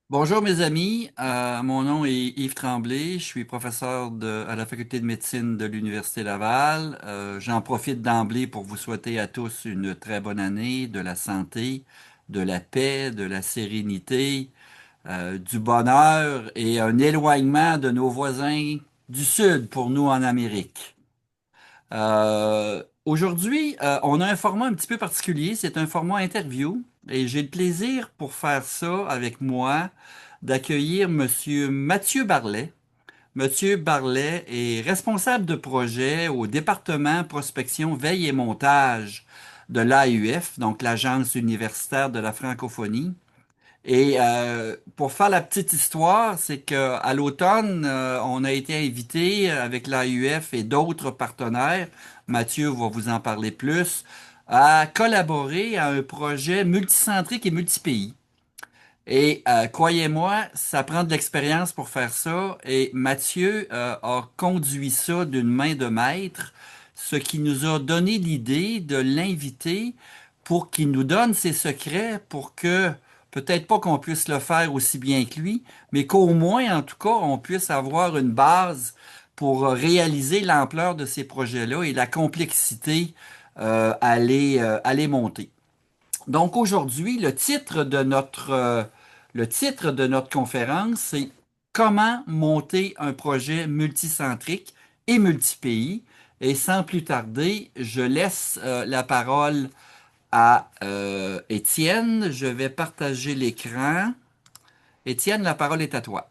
Bonjour mes amis, mon nom est Yves Tremblay, je suis professeur à la faculté de médecine de l'Université Laval. J'en profite d'emblée pour vous souhaiter à tous une très bonne année, de la santé, de la paix, de la sérénité, du bonheur et un éloignement de nos voisins du Sud pour nous en Amérique. Aujourd'hui, on a un format un petit peu particulier, c'est un format interview et j'ai le plaisir pour faire ça avec moi d'accueillir Monsieur Mathieu Barlet. Monsieur Barlet est responsable de projet au département prospection, veille et montage de l'AUF, donc l'Agence universitaire de la francophonie. Et pour faire la petite histoire, c'est que à l'automne, on a été invité avec l'AUF et d'autres partenaires, Mathieu va vous en parler plus, à collaborer à un projet multicentrique et multipays. Et croyez-moi, ça prend de l'expérience pour faire ça. Et Mathieu a conduit ça d'une main de maître, ce qui nous a donné l'idée de l'inviter pour qu'il nous donne ses secrets, pour que peut-être pas qu'on puisse le faire aussi bien que lui, mais qu'au moins, en tout cas, on puisse avoir une base pour réaliser l'ampleur de ces projets-là et la complexité à les monter. Donc aujourd'hui, le titre de notre conférence, c'est Comment monter un projet multicentrique et multipays. Et sans plus tarder, je laisse la parole à Étienne. Je vais partager l'écran. Étienne, la parole est à toi.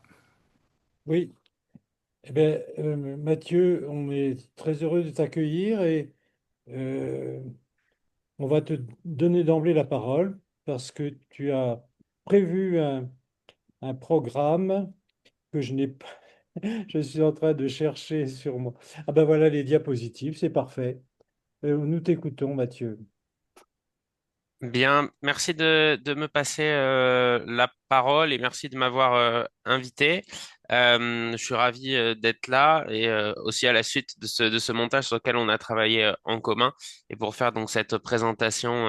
Oui, Mathieu, on est très heureux de t'accueillir et euh, on va te donner d'emblée la parole parce que tu as prévu un programme que je n'ai pas. Je suis en train de chercher sur moi. Ah ben voilà les diapositives, c'est parfait. Nous t'écoutons, Mathieu. Bien, merci de me passer la parole et merci de m'avoir invité. Je suis ravi d'être là et aussi à la suite de ce montage sur lequel on a travaillé en commun et pour faire donc cette présentation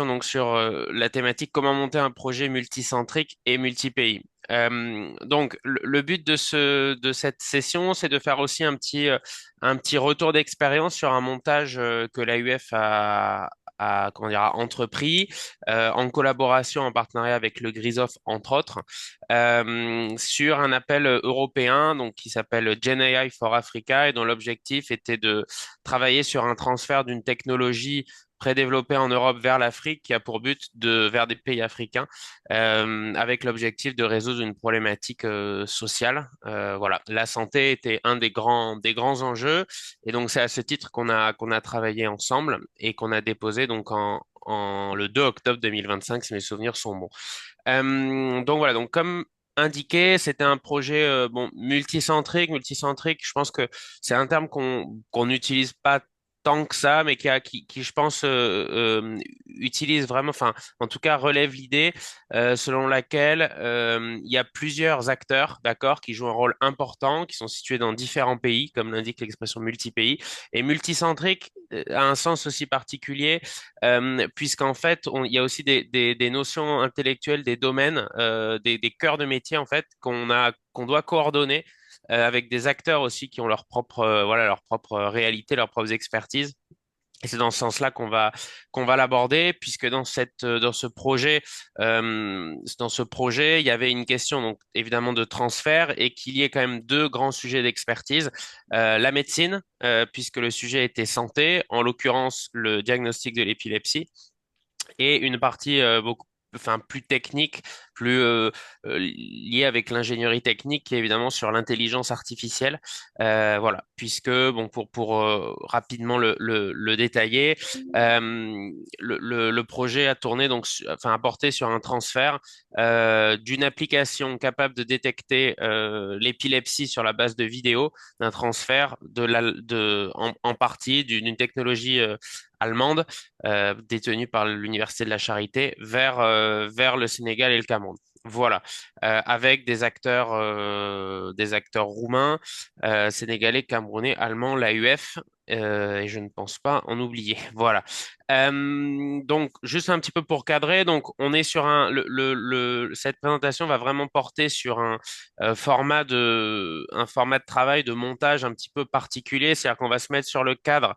donc sur la thématique comment monter un projet multicentrique et multi-pays. Donc le but de cette session, c'est de faire aussi un petit retour d'expérience sur un montage que l'AUF a comment dire, a entrepris en collaboration, en partenariat avec le GRISOF, entre autres, sur un appel européen donc, qui s'appelle GenAI for Africa et dont l'objectif était de travailler sur un transfert d'une technologie prédéveloppée en Europe vers l'Afrique qui a pour but vers des pays africains avec l'objectif de résoudre une problématique sociale. Voilà, la santé était un des grands enjeux et donc c'est à ce titre qu'on a travaillé ensemble et qu'on a déposé donc le 2 octobre 2025 si mes souvenirs sont bons. Donc voilà, donc comme indiqué, c'était un projet bon multicentrique. Je pense que c'est un terme qu'on n'utilise pas tant que ça, mais qui je pense utilise vraiment, enfin en tout cas relève l'idée selon laquelle il y a plusieurs acteurs, d'accord, qui jouent un rôle important, qui sont situés dans différents pays, comme l'indique l'expression multi-pays, et multicentrique a un sens aussi particulier puisqu'en fait, il y a aussi des notions intellectuelles, des domaines, des cœurs de métier en fait qu'on doit coordonner avec des acteurs aussi qui ont voilà, leur propre réalité, leurs propres expertises. Et c'est dans ce sens-là qu'on va l'aborder, puisque dans ce projet, il y avait une question donc évidemment de transfert et qu'il y ait quand même deux grands sujets d'expertise. La médecine, puisque le sujet était santé, en l'occurrence le diagnostic de l'épilepsie, et une partie enfin plus technique, plus liée avec l'ingénierie technique, qui est évidemment sur l'intelligence artificielle. Voilà, puisque bon pour rapidement le détailler, le projet a tourné donc enfin a porté sur un transfert d'une application capable de détecter l'épilepsie sur la base de vidéos, d'un transfert en partie d'une technologie allemande détenu par l'Université de la Charité vers le Sénégal et le Cameroun. Voilà, avec des acteurs roumains, sénégalais, camerounais, allemands, l'AUF. et je ne pense pas en oublier. Voilà. Donc, juste un petit peu pour cadrer, donc on est sur cette présentation va vraiment porter sur un format de travail, de montage un petit peu particulier, c'est-à-dire qu'on va se mettre sur le cadre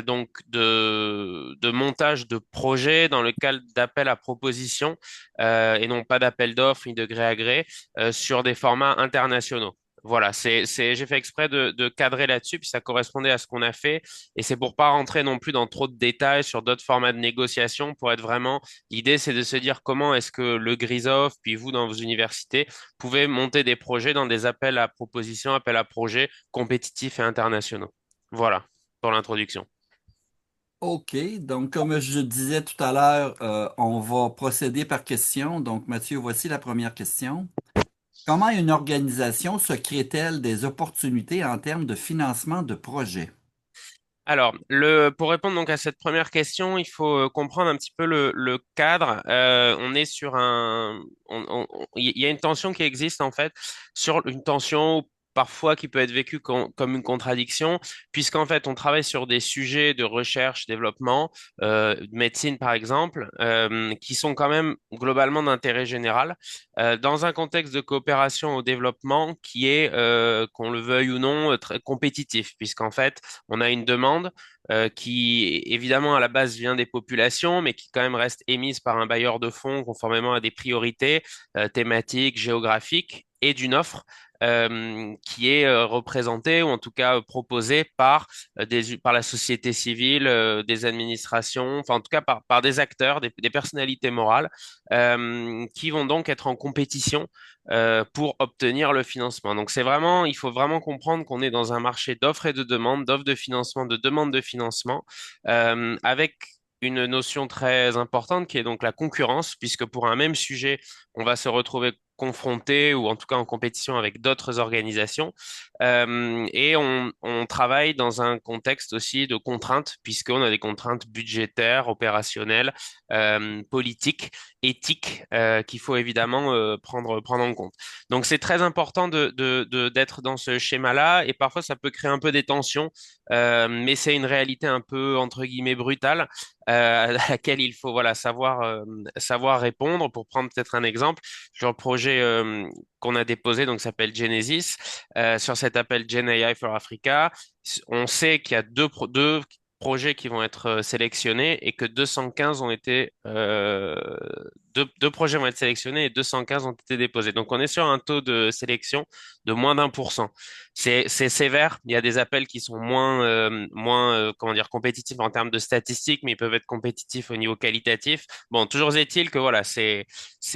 donc de montage de projet dans le cadre d'appel à proposition et non pas d'appel d'offres ni de gré à gré sur des formats internationaux. Voilà, j'ai fait exprès de cadrer là-dessus, puis ça correspondait à ce qu'on a fait. Et c'est pour pas rentrer non plus dans trop de détails sur d'autres formats de négociation, pour être vraiment, l'idée, c'est de se dire comment est-ce que le Grisov, puis vous, dans vos universités, pouvez monter des projets dans des appels à propositions, appels à projets compétitifs et internationaux. Voilà, pour l'introduction. OK, donc comme je disais tout à l'heure, on va procéder par question. Donc, Mathieu, voici la première question. Comment une organisation se crée-t-elle des opportunités en termes de financement de projets? Alors, pour répondre donc à cette première question, il faut comprendre un petit peu le cadre. On est sur il y a une tension qui existe en fait, sur une tension parfois qui peut être vécue comme une contradiction, puisqu'en fait on travaille sur des sujets de recherche, développement, de médecine par exemple, qui sont quand même globalement d'intérêt général, dans un contexte de coopération au développement qui est, qu'on le veuille ou non, très compétitif, puisqu'en fait on a une demande qui, évidemment, à la base vient des populations, mais qui quand même reste émise par un bailleur de fonds conformément à des priorités thématiques, géographiques et d'une offre qui est représentée ou en tout cas proposée par, par la société civile, des administrations, enfin en tout cas par des acteurs, des personnalités morales qui vont donc être en compétition pour obtenir le financement. Donc c'est vraiment, il faut vraiment comprendre qu'on est dans un marché d'offres et de demandes, d'offres de financement, de demandes de financement, avec une notion très importante qui est donc la concurrence, puisque pour un même sujet, on va se retrouver confronté ou en tout cas en compétition avec d'autres organisations. Et on travaille dans un contexte aussi de contraintes, puisqu'on a des contraintes budgétaires, opérationnelles, politiques, éthiques qu'il faut évidemment prendre en compte. Donc c'est très important d'être dans ce schéma-là et parfois ça peut créer un peu des tensions, mais c'est une réalité un peu entre guillemets brutale à laquelle il faut voilà savoir répondre. Pour prendre peut-être un exemple sur le projet qu'on a déposé, donc ça s'appelle Genesis, sur cet appel Gen AI for Africa, on sait qu'il y a deux projets qui vont être sélectionnés et que 215 ont été deux projets vont être sélectionnés et 215 ont été déposés. Donc on est sur un taux de sélection de moins d'1%. C'est sévère. Il y a des appels qui sont moins comment dire compétitifs en termes de statistiques, mais ils peuvent être compétitifs au niveau qualitatif. Bon, toujours est-il que voilà, c'est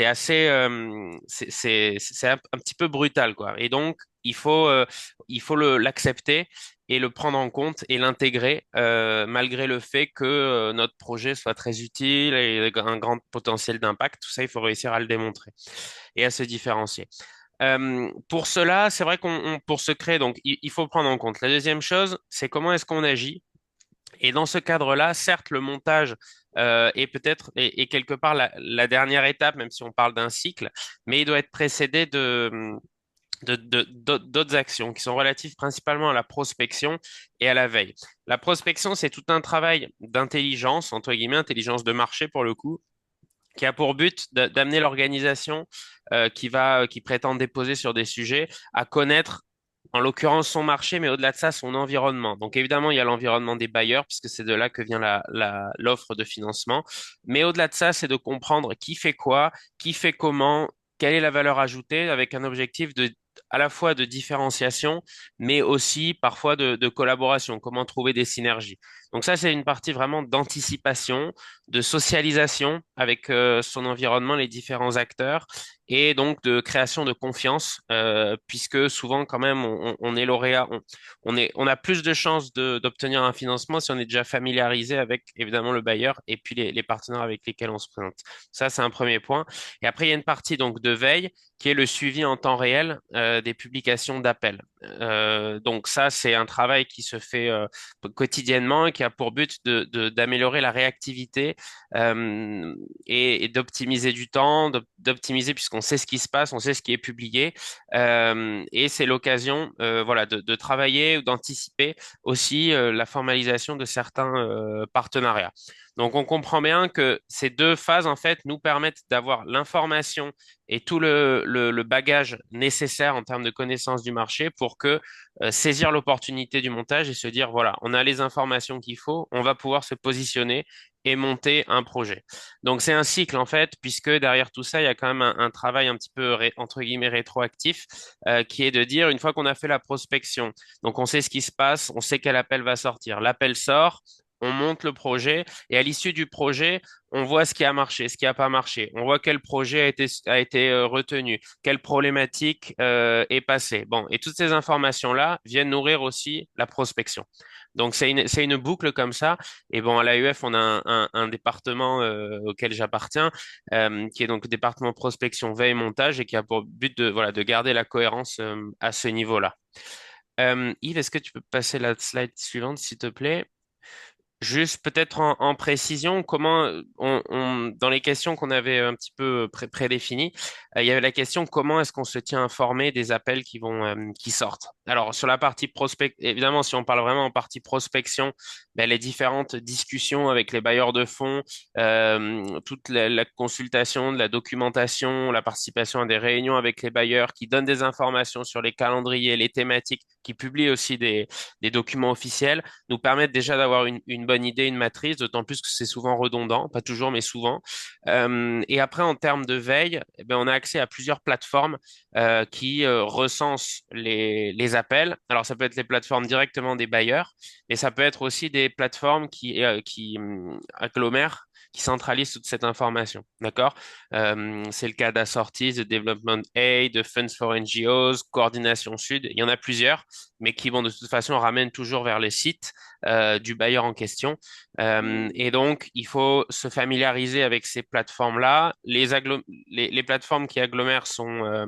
assez c'est un petit peu brutal quoi. Et donc il faut l'accepter et le prendre en compte et l'intégrer malgré le fait que notre projet soit très utile et un grand potentiel d'impact. Tout ça, il faut réussir à le démontrer et à se différencier. Pour cela, c'est vrai pour se créer, donc il faut prendre en compte. La deuxième chose, c'est comment est-ce qu'on agit. Et dans ce cadre-là, certes, le montage est peut-être est quelque part la dernière étape, même si on parle d'un cycle, mais il doit être précédé d'autres actions qui sont relatives principalement à la prospection et à la veille. La prospection, c'est tout un travail d'intelligence, entre guillemets, intelligence de marché pour le coup, qui a pour but d'amener l'organisation qui prétend déposer sur des sujets à connaître en l'occurrence son marché, mais au-delà de ça, son environnement. Donc évidemment, il y a l'environnement des bailleurs, puisque c'est de là que vient l'offre de financement. Mais au-delà de ça, c'est de comprendre qui fait comment, quelle est la valeur ajoutée, avec un objectif à la fois de différenciation, mais aussi parfois de collaboration, comment trouver des synergies. Donc ça, c'est une partie vraiment d'anticipation, de socialisation avec son environnement, les différents acteurs, et donc de création de confiance, puisque souvent quand même on est lauréat, on a plus de chances d'obtenir un financement si on est déjà familiarisé avec évidemment le bailleur et puis les partenaires avec lesquels on se présente. Ça, c'est un premier point. Et après, il y a une partie donc de veille qui est le suivi en temps réel des publications d'appels. Donc ça, c'est un travail qui se fait quotidiennement et qui a pour but d'améliorer la réactivité et d'optimiser du temps, d'optimiser puisqu'on sait ce qui se passe, on sait ce qui est publié. Et c'est l'occasion voilà, de travailler ou d'anticiper aussi la formalisation de certains partenariats. Donc on comprend bien que ces deux phases, en fait, nous permettent d'avoir l'information et tout le bagage nécessaire en termes de connaissance du marché pour que saisir l'opportunité du montage et se dire, voilà, on a les informations qu'il faut, on va pouvoir se positionner et monter un projet. Donc c'est un cycle en fait, puisque derrière tout ça, il y a quand même un travail un petit peu entre guillemets rétroactif, qui est de dire une fois qu'on a fait la prospection, donc on sait ce qui se passe, on sait quel appel va sortir. L'appel sort, on monte le projet et à l'issue du projet, on voit ce qui a marché, ce qui n'a pas marché. On voit quel projet a été retenu, quelle problématique est passée. Bon, et toutes ces informations-là viennent nourrir aussi la prospection. Donc c'est une boucle comme ça. Et bon, à l'AUF, on a un département auquel j'appartiens, qui est donc le département prospection, veille, montage, et qui a pour but de voilà de garder la cohérence à ce niveau-là. Yves, est-ce que tu peux passer la slide suivante, s'il te plaît? Juste peut-être en précision, comment dans les questions qu'on avait un petit peu prédéfinies, il y avait la question comment est-ce qu'on se tient informé des appels qui sortent. Alors sur la partie prospect, évidemment, si on parle vraiment en partie prospection, ben, les différentes discussions avec les bailleurs de fonds, toute la consultation de la documentation, la participation à des réunions avec les bailleurs qui donnent des informations sur les calendriers, les thématiques, qui publient aussi des documents officiels nous permettent déjà d'avoir une bonne idée, une matrice, d'autant plus que c'est souvent redondant, pas toujours, mais souvent. Et après, en termes de veille, eh ben, on a accès à plusieurs plateformes qui recensent les appels. Alors, ça peut être les plateformes directement des bailleurs, mais ça peut être aussi des plateformes qui agglomèrent, qui centralisent toute cette information. D'accord? C'est le cas d'Assorties, de Development Aid, de Funds for NGOs, Coordination Sud. Il y en a plusieurs, mais qui vont de toute façon ramènent toujours vers les sites du bailleur en question. Et donc, il faut se familiariser avec ces plateformes-là. Les plateformes qui agglomèrent sont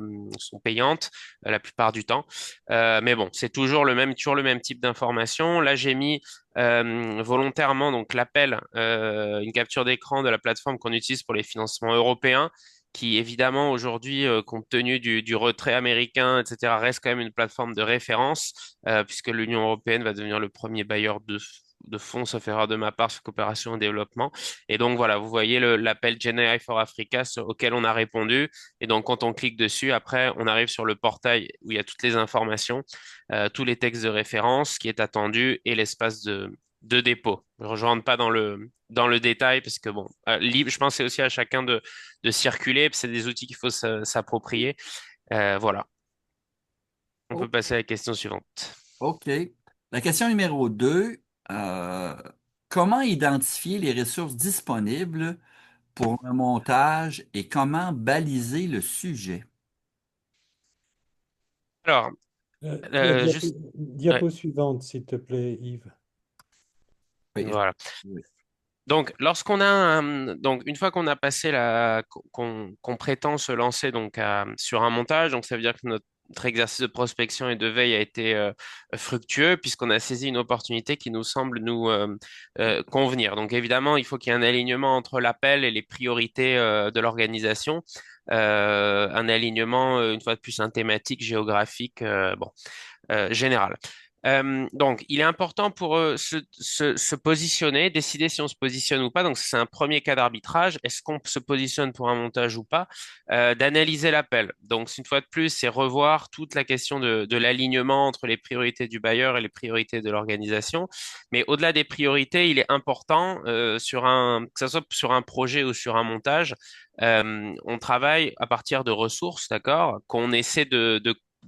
payantes la plupart du temps. Mais bon, c'est toujours le même type d'information. Là, j'ai mis volontairement donc l'appel, une capture d'écran de la plateforme qu'on utilise pour les financements européens qui évidemment aujourd'hui, compte tenu du retrait américain, etc., reste quand même une plateforme de référence, puisque l'Union européenne va devenir le premier bailleur de fonds, sauf erreur de ma part, sur coopération et développement. Et donc voilà, vous voyez l'appel GenAI for Africa auquel on a répondu. Et donc quand on clique dessus, après, on arrive sur le portail où il y a toutes les informations, tous les textes de référence, ce qui est attendu et l'espace de dépôt. Je ne rentre pas dans le détail parce que bon, je pense que c'est aussi à chacun de circuler. C'est des outils qu'il faut s'approprier. Voilà. On peut O- passer à la question suivante. OK. La question numéro 2, comment identifier les ressources disponibles pour un montage et comment baliser le sujet? Alors, La juste, ouais, diapo suivante, s'il te plaît, Yves. Oui, voilà. oui. Donc, donc une fois qu'on a passé qu'on prétend se lancer donc sur un montage, donc ça veut dire que notre exercice de prospection et de veille a été fructueux puisqu'on a saisi une opportunité qui nous semble nous convenir. Donc évidemment, il faut qu'il y ait un alignement entre l'appel et les priorités de l'organisation. Un alignement, une fois de plus, un thématique géographique, bon, général. Donc, il est important pour eux se positionner, décider si on se positionne ou pas. Donc, c'est un premier cas d'arbitrage. Est-ce qu'on se positionne pour un montage ou pas? D'analyser l'appel. Donc, une fois de plus, c'est revoir toute la question de l'alignement entre les priorités du bailleur et les priorités de l'organisation. Mais au-delà des priorités, il est important que ce soit sur un projet ou sur un montage, on travaille à partir de ressources, d'accord, qu'on essaie de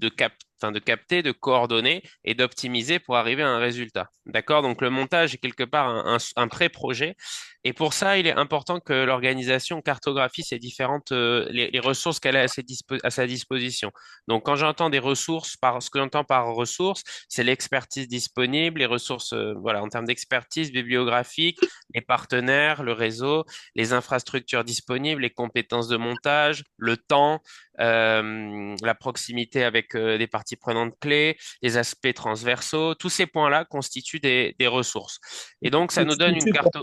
capter, de coordonner et d'optimiser pour arriver à un résultat. D'accord? Donc le montage est quelque part un pré-projet. Et pour ça, il est important que l'organisation cartographie ces différentes les ressources qu'elle a à sa disposition. Donc quand j'entends des ressources, ce que j'entends par ressources, c'est l'expertise disponible, les ressources voilà en termes d'expertise bibliographique, les partenaires, le réseau, les infrastructures disponibles, les compétences de montage, le temps, la proximité avec des parties parties prenantes clés, les aspects transversaux, tous ces points-là constituent des ressources. Et donc, ça nous donne une carte.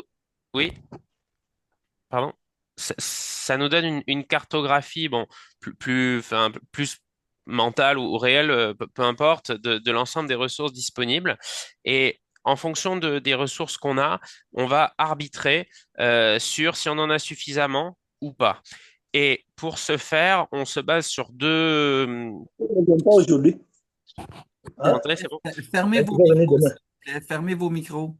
Oui, pardon. Ça nous donne une cartographie, bon, enfin, plus mentale ou réelle, peu importe, de l'ensemble des ressources disponibles. Et en fonction des ressources qu'on a, on va arbitrer sur si on en a suffisamment ou pas. Et pour ce faire, on se base sur deux. On ne vient pas aujourd'hui. Vous Hein? m'entendez, c'est bon? Fermez Tu vos vas venir micros, demain. s'il vous plaît. Fermez vos micros.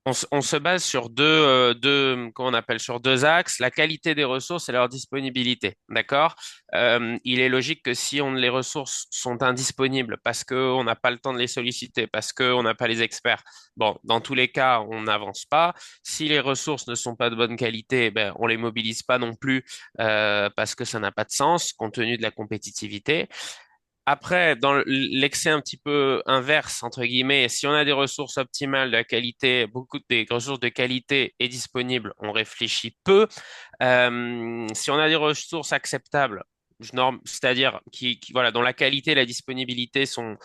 On se base sur comment on appelle, sur deux axes, la qualité des ressources et leur disponibilité. D'accord? Il est logique que si les ressources sont indisponibles parce qu'on n'a pas le temps de les solliciter, parce qu'on n'a pas les experts, bon, dans tous les cas, on n'avance pas. Si les ressources ne sont pas de bonne qualité, ben, on les mobilise pas non plus parce que ça n'a pas de sens compte tenu de la compétitivité. Après, dans l'excès un petit peu inverse, entre guillemets, si on a des ressources optimales de la qualité, beaucoup des ressources de qualité est disponible, on réfléchit peu. Si on a des ressources acceptables, c'est-à-dire voilà, dont la qualité et la disponibilité sont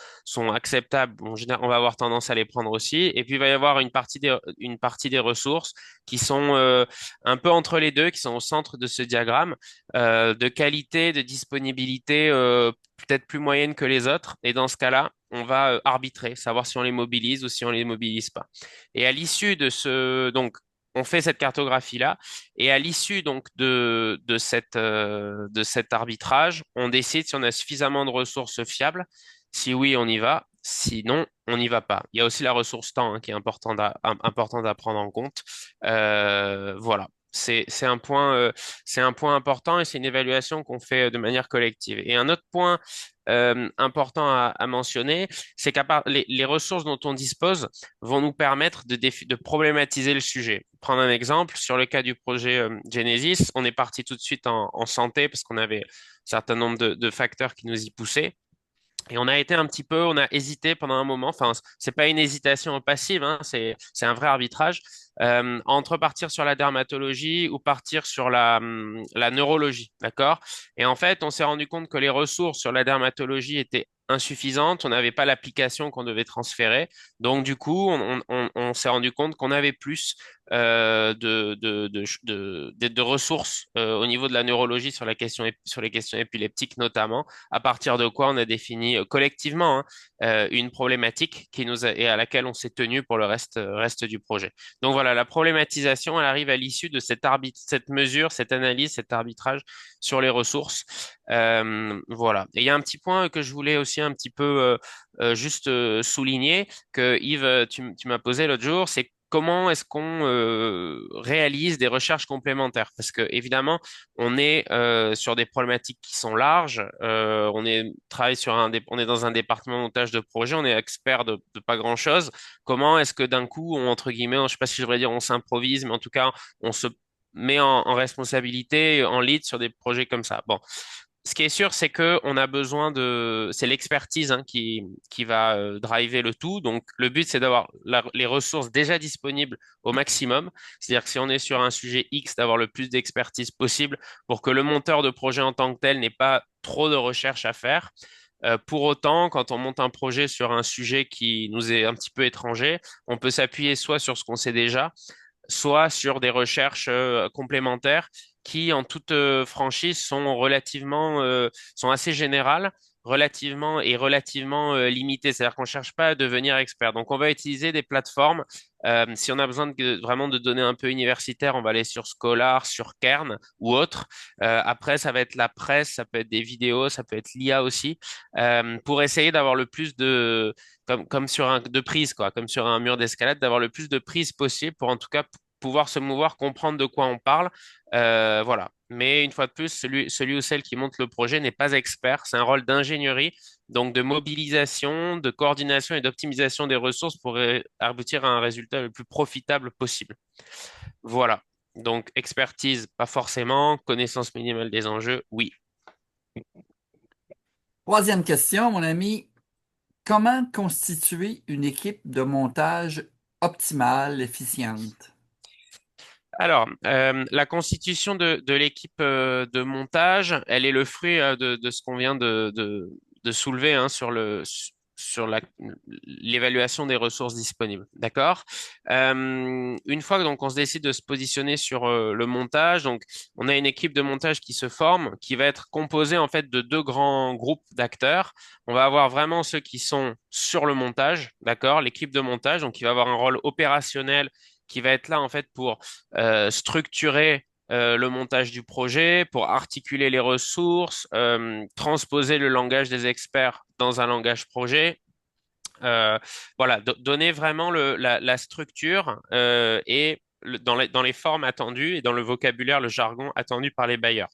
acceptables, en général, on va avoir tendance à les prendre aussi. Et puis, il va y avoir une partie des ressources qui sont un peu entre les deux, qui sont au centre de ce diagramme, de qualité, de disponibilité peut-être plus moyenne que les autres. Et dans ce cas-là, on va arbitrer, savoir si on les mobilise ou si on les mobilise pas. Et à l'issue donc, on fait cette cartographie-là. Et à l'issue donc de cet arbitrage, on décide si on a suffisamment de ressources fiables. Si oui, on y va. Sinon, on n'y va pas. Il y a aussi la ressource temps hein, qui est importante à prendre en compte. Voilà. C'est un point important et c'est une évaluation qu'on fait de manière collective. Et un autre point important à mentionner, c'est qu'à part les ressources dont on dispose vont nous permettre de problématiser le sujet. Prendre un exemple, sur le cas du projet Genesis, on est parti tout de suite en santé parce qu'on avait un certain nombre de facteurs qui nous y poussaient. Et on a été un petit peu, on a hésité pendant un moment. Enfin, c'est pas une hésitation passive, hein, c'est un vrai arbitrage entre partir sur la dermatologie ou partir sur la neurologie, d'accord? Et en fait, on s'est rendu compte que les ressources sur la dermatologie étaient insuffisantes. On n'avait pas l'application qu'on devait transférer. Donc, du coup, on s'est rendu compte qu'on avait plus de ressources au niveau de la neurologie sur sur les questions épileptiques notamment à partir de quoi on a défini collectivement hein, une problématique et à laquelle on s'est tenu pour le reste du projet. Donc voilà, la problématisation, elle arrive à l'issue de cette mesure, cette analyse, cet arbitrage sur les ressources. Voilà. Et il y a un petit point que je voulais aussi un petit peu juste souligner, que Yves, tu m'as posé l'autre jour, c'est comment est-ce qu'on réalise des recherches complémentaires? Parce que évidemment, on est sur des problématiques qui sont larges. On est dans un département de montage de projet. On est expert de pas grand-chose. Comment est-ce que d'un coup, entre guillemets, je sais pas si je devrais dire on s'improvise, mais en tout cas, on se met en responsabilité, en lead sur des projets comme ça. Bon, ce qui est sûr, c'est que on a besoin c'est l'expertise hein, qui va driver le tout. Donc, le but, c'est d'avoir les ressources déjà disponibles au maximum. C'est-à-dire que si on est sur un sujet X, d'avoir le plus d'expertise possible pour que le monteur de projet en tant que tel n'ait pas trop de recherche à faire. Pour autant, quand on monte un projet sur un sujet qui nous est un petit peu étranger, on peut s'appuyer soit sur ce qu'on sait déjà, soit sur des recherches complémentaires qui, en toute franchise, sont assez générales, relativement limitées. C'est-à-dire qu'on ne cherche pas à devenir expert. Donc, on va utiliser des plateformes. Si on a besoin vraiment de données un peu universitaires, on va aller sur Scholar, sur Kern ou autre. Après, ça va être la presse, ça peut être des vidéos, ça peut être l'IA aussi, pour essayer d'avoir le plus comme de prise, quoi, comme sur un mur d'escalade, d'avoir le plus de prises possible pour en tout cas pouvoir se mouvoir, comprendre de quoi on parle. Voilà. Mais une fois de plus, celui ou celle qui monte le projet n'est pas expert. C'est un rôle d'ingénierie, donc de mobilisation, de coordination et d'optimisation des ressources pour aboutir à un résultat le plus profitable possible. Voilà. Donc, expertise, pas forcément. Connaissance minimale des enjeux, oui. Troisième question, mon ami. Comment constituer une équipe de montage optimale, efficiente? Alors, la constitution de l'équipe de montage, elle est le fruit de ce qu'on vient de soulever hein, sur l'évaluation des ressources disponibles. D'accord? Une fois que donc on se décide de se positionner sur le montage, donc on a une équipe de montage qui se forme, qui va être composée en fait de deux grands groupes d'acteurs. On va avoir vraiment ceux qui sont sur le montage, d'accord? L'équipe de montage, donc qui va avoir un rôle opérationnel qui va être là en fait pour structurer le montage du projet, pour articuler les ressources, transposer le langage des experts dans un langage projet. Euh, voilà, donner vraiment la structure et dans les formes attendues et dans le vocabulaire, le jargon attendu par les bailleurs.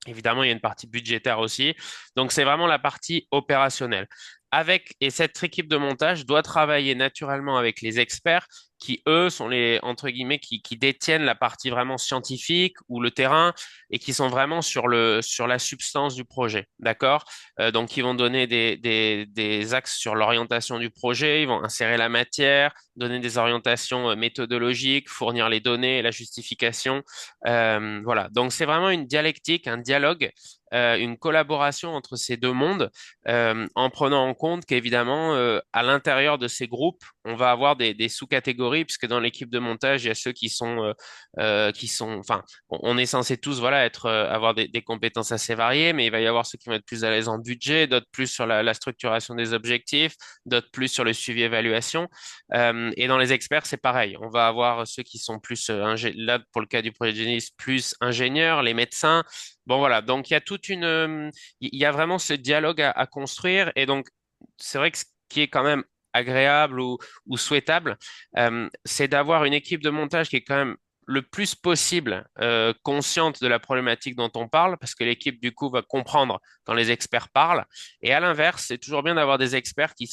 Évidemment, il y a une partie budgétaire aussi. Donc, c'est vraiment la partie opérationnelle. Et cette équipe de montage doit travailler naturellement avec les experts qui, eux, sont les, entre guillemets, qui détiennent la partie vraiment scientifique ou le terrain et qui sont vraiment sur la substance du projet. D'accord? Donc, ils vont donner des axes sur l'orientation du projet, ils vont insérer la matière, donner des orientations méthodologiques, fournir les données, la justification. Voilà, donc c'est vraiment une dialectique, un dialogue, une collaboration entre ces deux mondes, en prenant en compte qu'évidemment, à l'intérieur de ces groupes, on va avoir des sous-catégories, puisque dans l'équipe de montage, il y a ceux enfin, on est censé tous, voilà, avoir des compétences assez variées, mais il va y avoir ceux qui vont être plus à l'aise en budget, d'autres plus sur la structuration des objectifs, d'autres plus sur le suivi évaluation. Et dans les experts, c'est pareil. On va avoir ceux qui sont plus, là, pour le cas du projet Genesis, plus ingénieurs, les médecins. Bon, voilà. Donc, il y a il y a vraiment ce dialogue à construire. Et donc, c'est vrai que ce qui est quand même agréable ou souhaitable, c'est d'avoir une équipe de montage qui est quand même le plus possible consciente de la problématique dont on parle, parce que l'équipe, du coup, va comprendre quand les experts parlent. Et à l'inverse, c'est toujours bien d'avoir des experts qui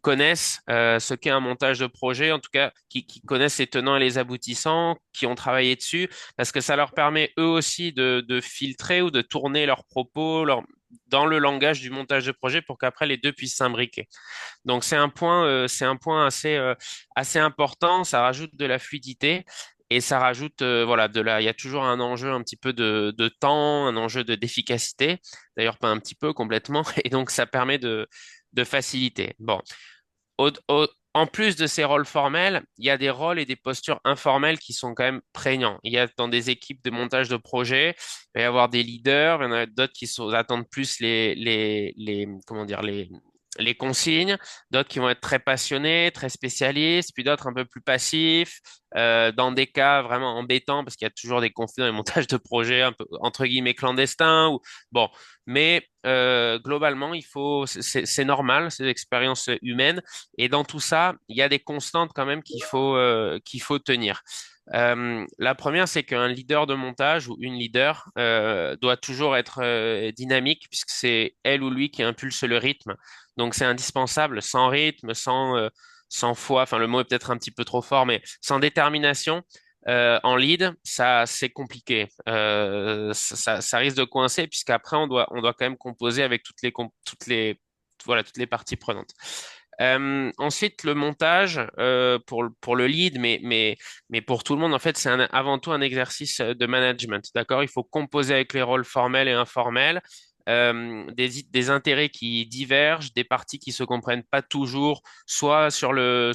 connaissent ce qu'est un montage de projet, en tout cas qui connaissent les tenants et les aboutissants, qui ont travaillé dessus, parce que ça leur permet eux aussi de filtrer ou de tourner leurs propos dans le langage du montage de projet pour qu'après les deux puissent s'imbriquer. Donc c'est un point assez important. Ça rajoute de la fluidité. Et ça rajoute, voilà, il y a toujours un enjeu un petit peu de temps, un enjeu d'efficacité. D'ailleurs, pas un petit peu, complètement. Et donc, ça permet de faciliter. Bon. En plus de ces rôles formels, il y a des rôles et des postures informelles qui sont quand même prégnants. Il y a dans des équipes de montage de projet, il va y avoir des leaders, il y en a d'autres attendent plus comment dire, les consignes, d'autres qui vont être très passionnés, très spécialistes, puis d'autres un peu plus passifs, dans des cas vraiment embêtants, parce qu'il y a toujours des conflits dans les montages de projets un peu, entre guillemets, clandestins, bon. Mais globalement, c'est normal, c'est l'expérience humaine. Et dans tout ça, il y a des constantes quand même qu'il faut tenir. La première, c'est qu'un leader de montage ou une leader doit toujours être dynamique, puisque c'est elle ou lui qui impulse le rythme. Donc, c'est indispensable. Sans rythme, sans foi, enfin, le mot est peut-être un petit peu trop fort, mais sans détermination, en lead, ça, c'est compliqué. Ça risque de coincer, puisqu'après, on doit quand même composer avec voilà, toutes les parties prenantes. Ensuite, le montage pour le lead, mais pour tout le monde, en fait, c'est avant tout un exercice de management. D'accord? Il faut composer avec les rôles formels et informels. Des intérêts qui divergent, des parties qui se comprennent pas toujours, soit sur le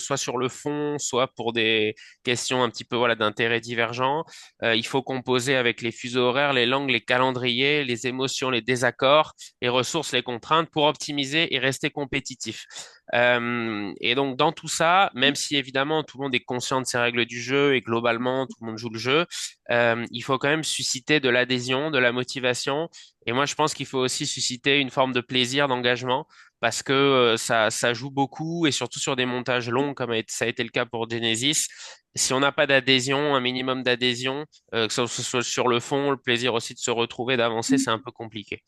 fond, soit pour des questions un petit peu voilà d'intérêts divergents. Il faut composer avec les fuseaux horaires, les langues, les calendriers, les émotions, les désaccords, les ressources, les contraintes pour optimiser et rester compétitif. Et donc dans tout ça, même si évidemment tout le monde est conscient de ces règles du jeu et globalement tout le monde joue le jeu, il faut quand même susciter de l'adhésion, de la motivation. Et moi, je pense qu'il faut aussi susciter une forme de plaisir, d'engagement, parce que ça joue beaucoup et surtout sur des montages longs, comme ça a été le cas pour Genesis. Si on n'a pas d'adhésion, un minimum d'adhésion, que ce soit sur le fond, le plaisir aussi de se retrouver, d'avancer, c'est un peu compliqué.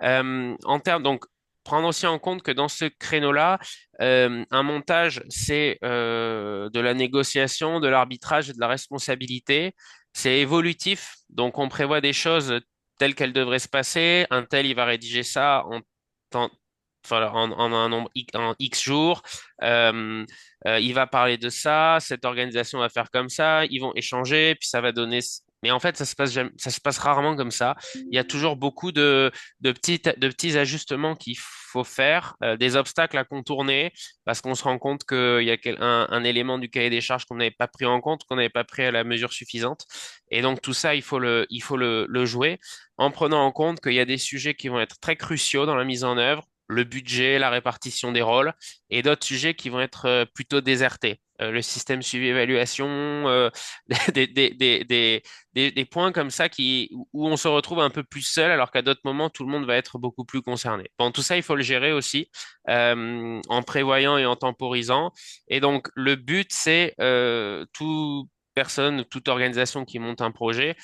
Donc, prendre aussi en compte que dans ce créneau-là, un montage, c'est de la négociation, de l'arbitrage et de la responsabilité. C'est évolutif, donc on prévoit des choses telles qu'elles devraient se passer. Un tel, il va rédiger ça en temps, enfin, en un nombre en X jours. Euh, il va parler de ça, cette organisation va faire comme ça, ils vont échanger, puis ça va donner. Mais en fait, ça se passe rarement comme ça. Il y a toujours beaucoup de petits ajustements qu'il faut faire, des obstacles à contourner, parce qu'on se rend compte qu'il y a un élément du cahier des charges qu'on n'avait pas pris en compte, qu'on n'avait pas pris à la mesure suffisante. Et donc tout ça, il faut le jouer en prenant en compte qu'il y a des sujets qui vont être très cruciaux dans la mise en œuvre, le budget, la répartition des rôles, et d'autres sujets qui vont être plutôt désertés. Le système suivi-évaluation, des, des, des, des, des points comme ça où on se retrouve un peu plus seul, alors qu'à d'autres moments, tout le monde va être beaucoup plus concerné. Bon, tout ça, il faut le gérer aussi en prévoyant et en temporisant. Et donc, le but, c'est toute personne, toute organisation qui monte un projet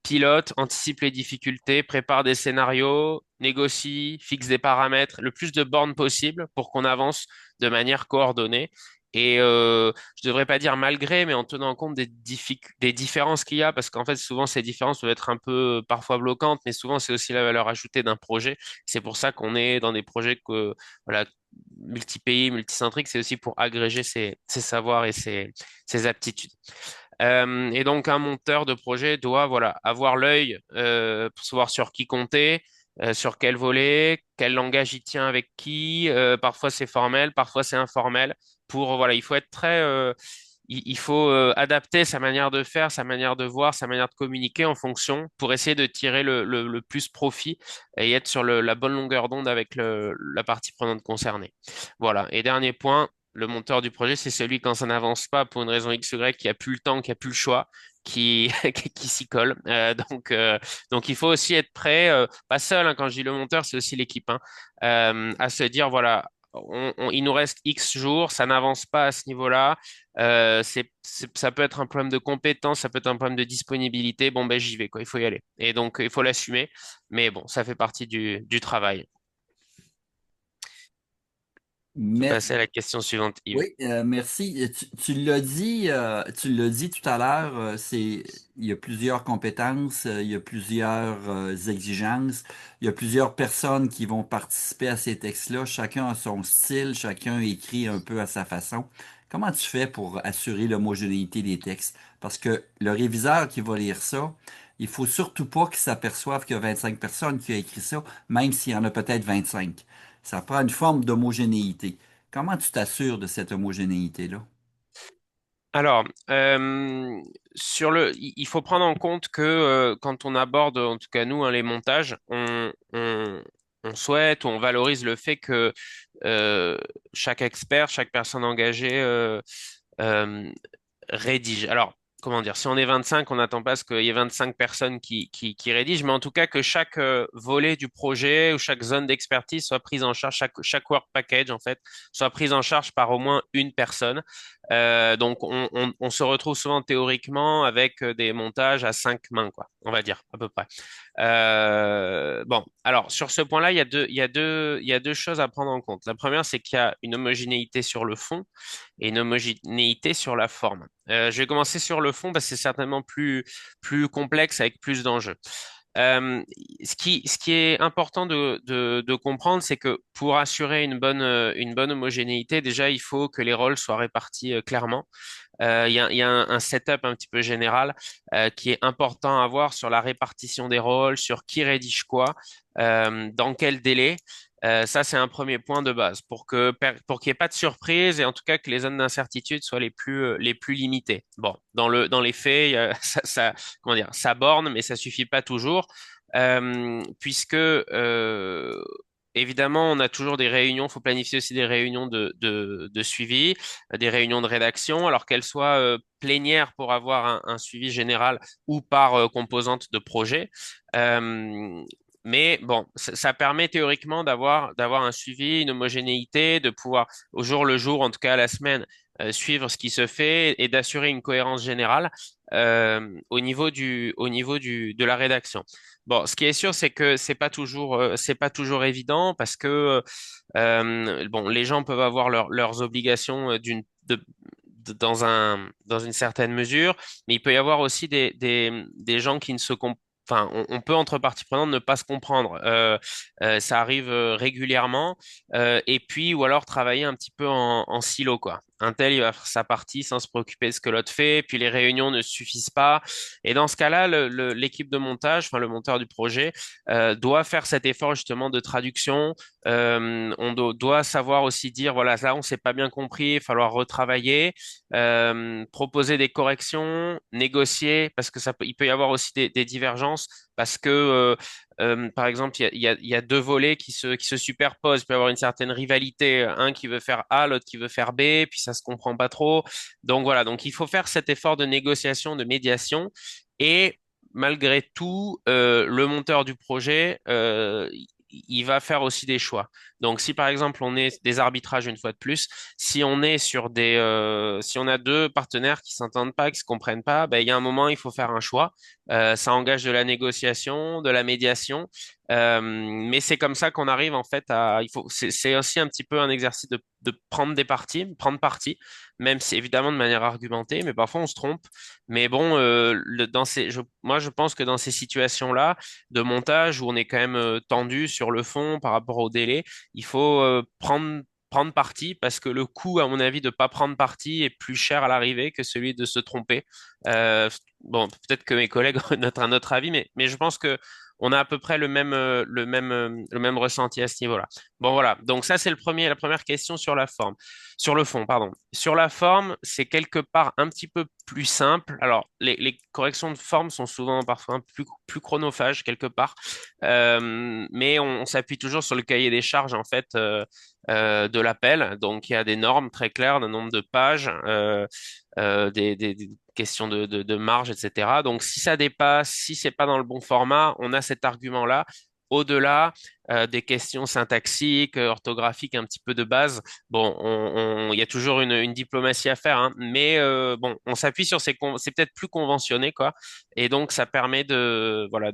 pilote, anticipe les difficultés, prépare des scénarios, négocie, fixe des paramètres, le plus de bornes possible pour qu'on avance de manière coordonnée. Et je devrais pas dire malgré, mais en tenant compte des différences qu'il y a, parce qu'en fait, souvent, ces différences peuvent être un peu parfois bloquantes, mais souvent, c'est aussi la valeur ajoutée d'un projet. C'est pour ça qu'on est dans des projets voilà, multi-pays, multicentriques, c'est aussi pour agréger ses savoirs et ses aptitudes. Et donc, un monteur de projet doit voilà, avoir l'œil pour savoir sur qui compter, sur quel volet, quel langage il tient avec qui. Parfois, c'est formel, parfois, c'est informel. Voilà, il faut être très, il faut adapter sa manière de faire, sa manière de voir, sa manière de communiquer en fonction pour essayer de tirer le plus profit et être sur la bonne longueur d'onde avec la partie prenante concernée. Voilà. Et dernier point, le monteur du projet, c'est celui quand ça n'avance pas pour une raison X, Y, qui a plus le temps, qui a plus le choix, qui, qui s'y colle. Donc, il faut aussi être prêt, pas seul, hein, quand je dis le monteur, c'est aussi l'équipe, hein, à se dire, voilà, il nous reste X jours, ça n'avance pas à ce niveau-là. Ça peut être un problème de compétence, ça peut être un problème de disponibilité. Bon, ben, j'y vais, quoi. Il faut y aller. Et donc, il faut l'assumer. Mais bon, ça fait partie du travail. On peut Mais passer à la question suivante, Yves. oui, merci. Tu l'as dit tout à l'heure, il y a plusieurs compétences, il y a plusieurs exigences, il y a plusieurs personnes qui vont participer à ces textes-là. Chacun a son style, chacun écrit un peu à sa façon. Comment tu fais pour assurer l'homogénéité des textes? Parce que le réviseur qui va lire ça, il faut surtout pas qu'il s'aperçoive qu'il y a 25 personnes qui ont écrit ça, même s'il y en a peut-être 25. Ça prend une forme d'homogénéité. Comment tu t'assures de cette homogénéité-là? Alors, il faut prendre en compte que quand on aborde, en tout cas nous, hein, les montages, on souhaite ou on valorise le fait que euh, chaque expert, chaque personne engagée euh, rédige. Alors, comment dire, si on est 25, on n'attend pas à ce qu'il y ait 25 personnes qui rédigent, mais en tout cas que chaque volet du projet ou chaque zone d'expertise soit prise en charge, chaque work package, en fait, soit prise en charge par au moins une personne. Donc, on se retrouve souvent théoriquement avec des montages à 5 mains, quoi, on va dire, à peu près. Bon, alors, sur ce point-là, il y a deux choses à prendre en compte. La première, c'est qu'il y a une homogénéité sur le fond et une homogénéité sur la forme. Je vais commencer sur le fond parce que c'est certainement plus complexe avec plus d'enjeux. Euh, ce qui est important de comprendre, c'est que pour assurer une bonne homogénéité, déjà, il faut que les rôles soient répartis clairement. Il y a un setup un petit peu général qui est important à avoir sur la répartition des rôles, sur qui rédige quoi, dans quel délai. Ça, c'est un premier point de base pour qu'il n'y ait pas de surprise et en tout cas que les zones d'incertitude soient les plus limitées. Bon, dans les faits, comment dire, ça borne, mais ça suffit pas toujours, puisque évidemment, on a toujours des réunions. Il faut planifier aussi des réunions de suivi, des réunions de rédaction, alors qu'elles soient plénières pour avoir un suivi général ou par composante de projet. Euh, mais bon, ça permet théoriquement d'avoir un suivi, une homogénéité, de pouvoir au jour le jour, en tout cas à la semaine, suivre ce qui se fait et d'assurer une cohérence générale au niveau de la rédaction. Bon, ce qui est sûr, c'est que c'est pas toujours évident parce que bon, les gens peuvent avoir leurs obligations dans une certaine mesure, mais il peut y avoir aussi des gens qui ne se enfin, on peut entre parties prenantes ne pas se comprendre. Ça arrive régulièrement. Et puis, ou alors travailler un petit peu en silo, quoi. Un tel, il va faire sa partie sans se préoccuper de ce que l'autre fait, puis les réunions ne suffisent pas. Et dans ce cas-là, l'équipe de montage, enfin le monteur du projet, doit faire cet effort justement de traduction. Doit savoir aussi dire, voilà, là, on s'est pas bien compris, il va falloir retravailler, proposer des corrections, négocier, parce que il peut y avoir aussi des divergences, parce que par exemple, il y a deux volets qui se superposent. Il peut y avoir une certaine rivalité, un qui veut faire A, l'autre qui veut faire B, puis ça se comprend pas trop. Donc voilà, donc il faut faire cet effort de négociation, de médiation, et malgré tout, le monteur du projet, il va faire aussi des choix. Donc, si par exemple on est des arbitrages une fois de plus, si on est sur si on a deux partenaires qui s'entendent pas, qui se comprennent pas, ben, il y a un moment il faut faire un choix. Ça engage de la négociation, de la médiation, mais c'est comme ça qu'on arrive en fait à. C'est aussi un petit peu un exercice de prendre des parties, prendre parti, même si évidemment de manière argumentée, mais parfois on se trompe. Mais bon, moi je pense que dans ces situations-là de montage où on est quand même tendu sur le fond par rapport au délai, il faut prendre parti parce que le coût, à mon avis, de pas prendre parti est plus cher à l'arrivée que celui de se tromper. Bon, peut-être que mes collègues ont un autre avis, mais je pense que on a à peu près le même ressenti à ce niveau-là. Bon, voilà. Donc ça, c'est la première question sur la forme, sur le fond, pardon. Sur la forme, c'est quelque part un petit peu plus simple. Alors, les corrections de forme sont souvent parfois plus chronophages quelque part, mais on s'appuie toujours sur le cahier des charges en fait de l'appel. Donc, il y a des normes très claires, d'un nombre de pages. Des questions de marge, etc. Donc, si ça dépasse, si c'est pas dans le bon format, on a cet argument-là. Au-delà des questions syntaxiques, orthographiques, un petit peu de base, bon, il y a toujours une diplomatie à faire, hein, mais bon, on s'appuie sur c'est peut-être plus conventionné, quoi, et donc ça permet voilà,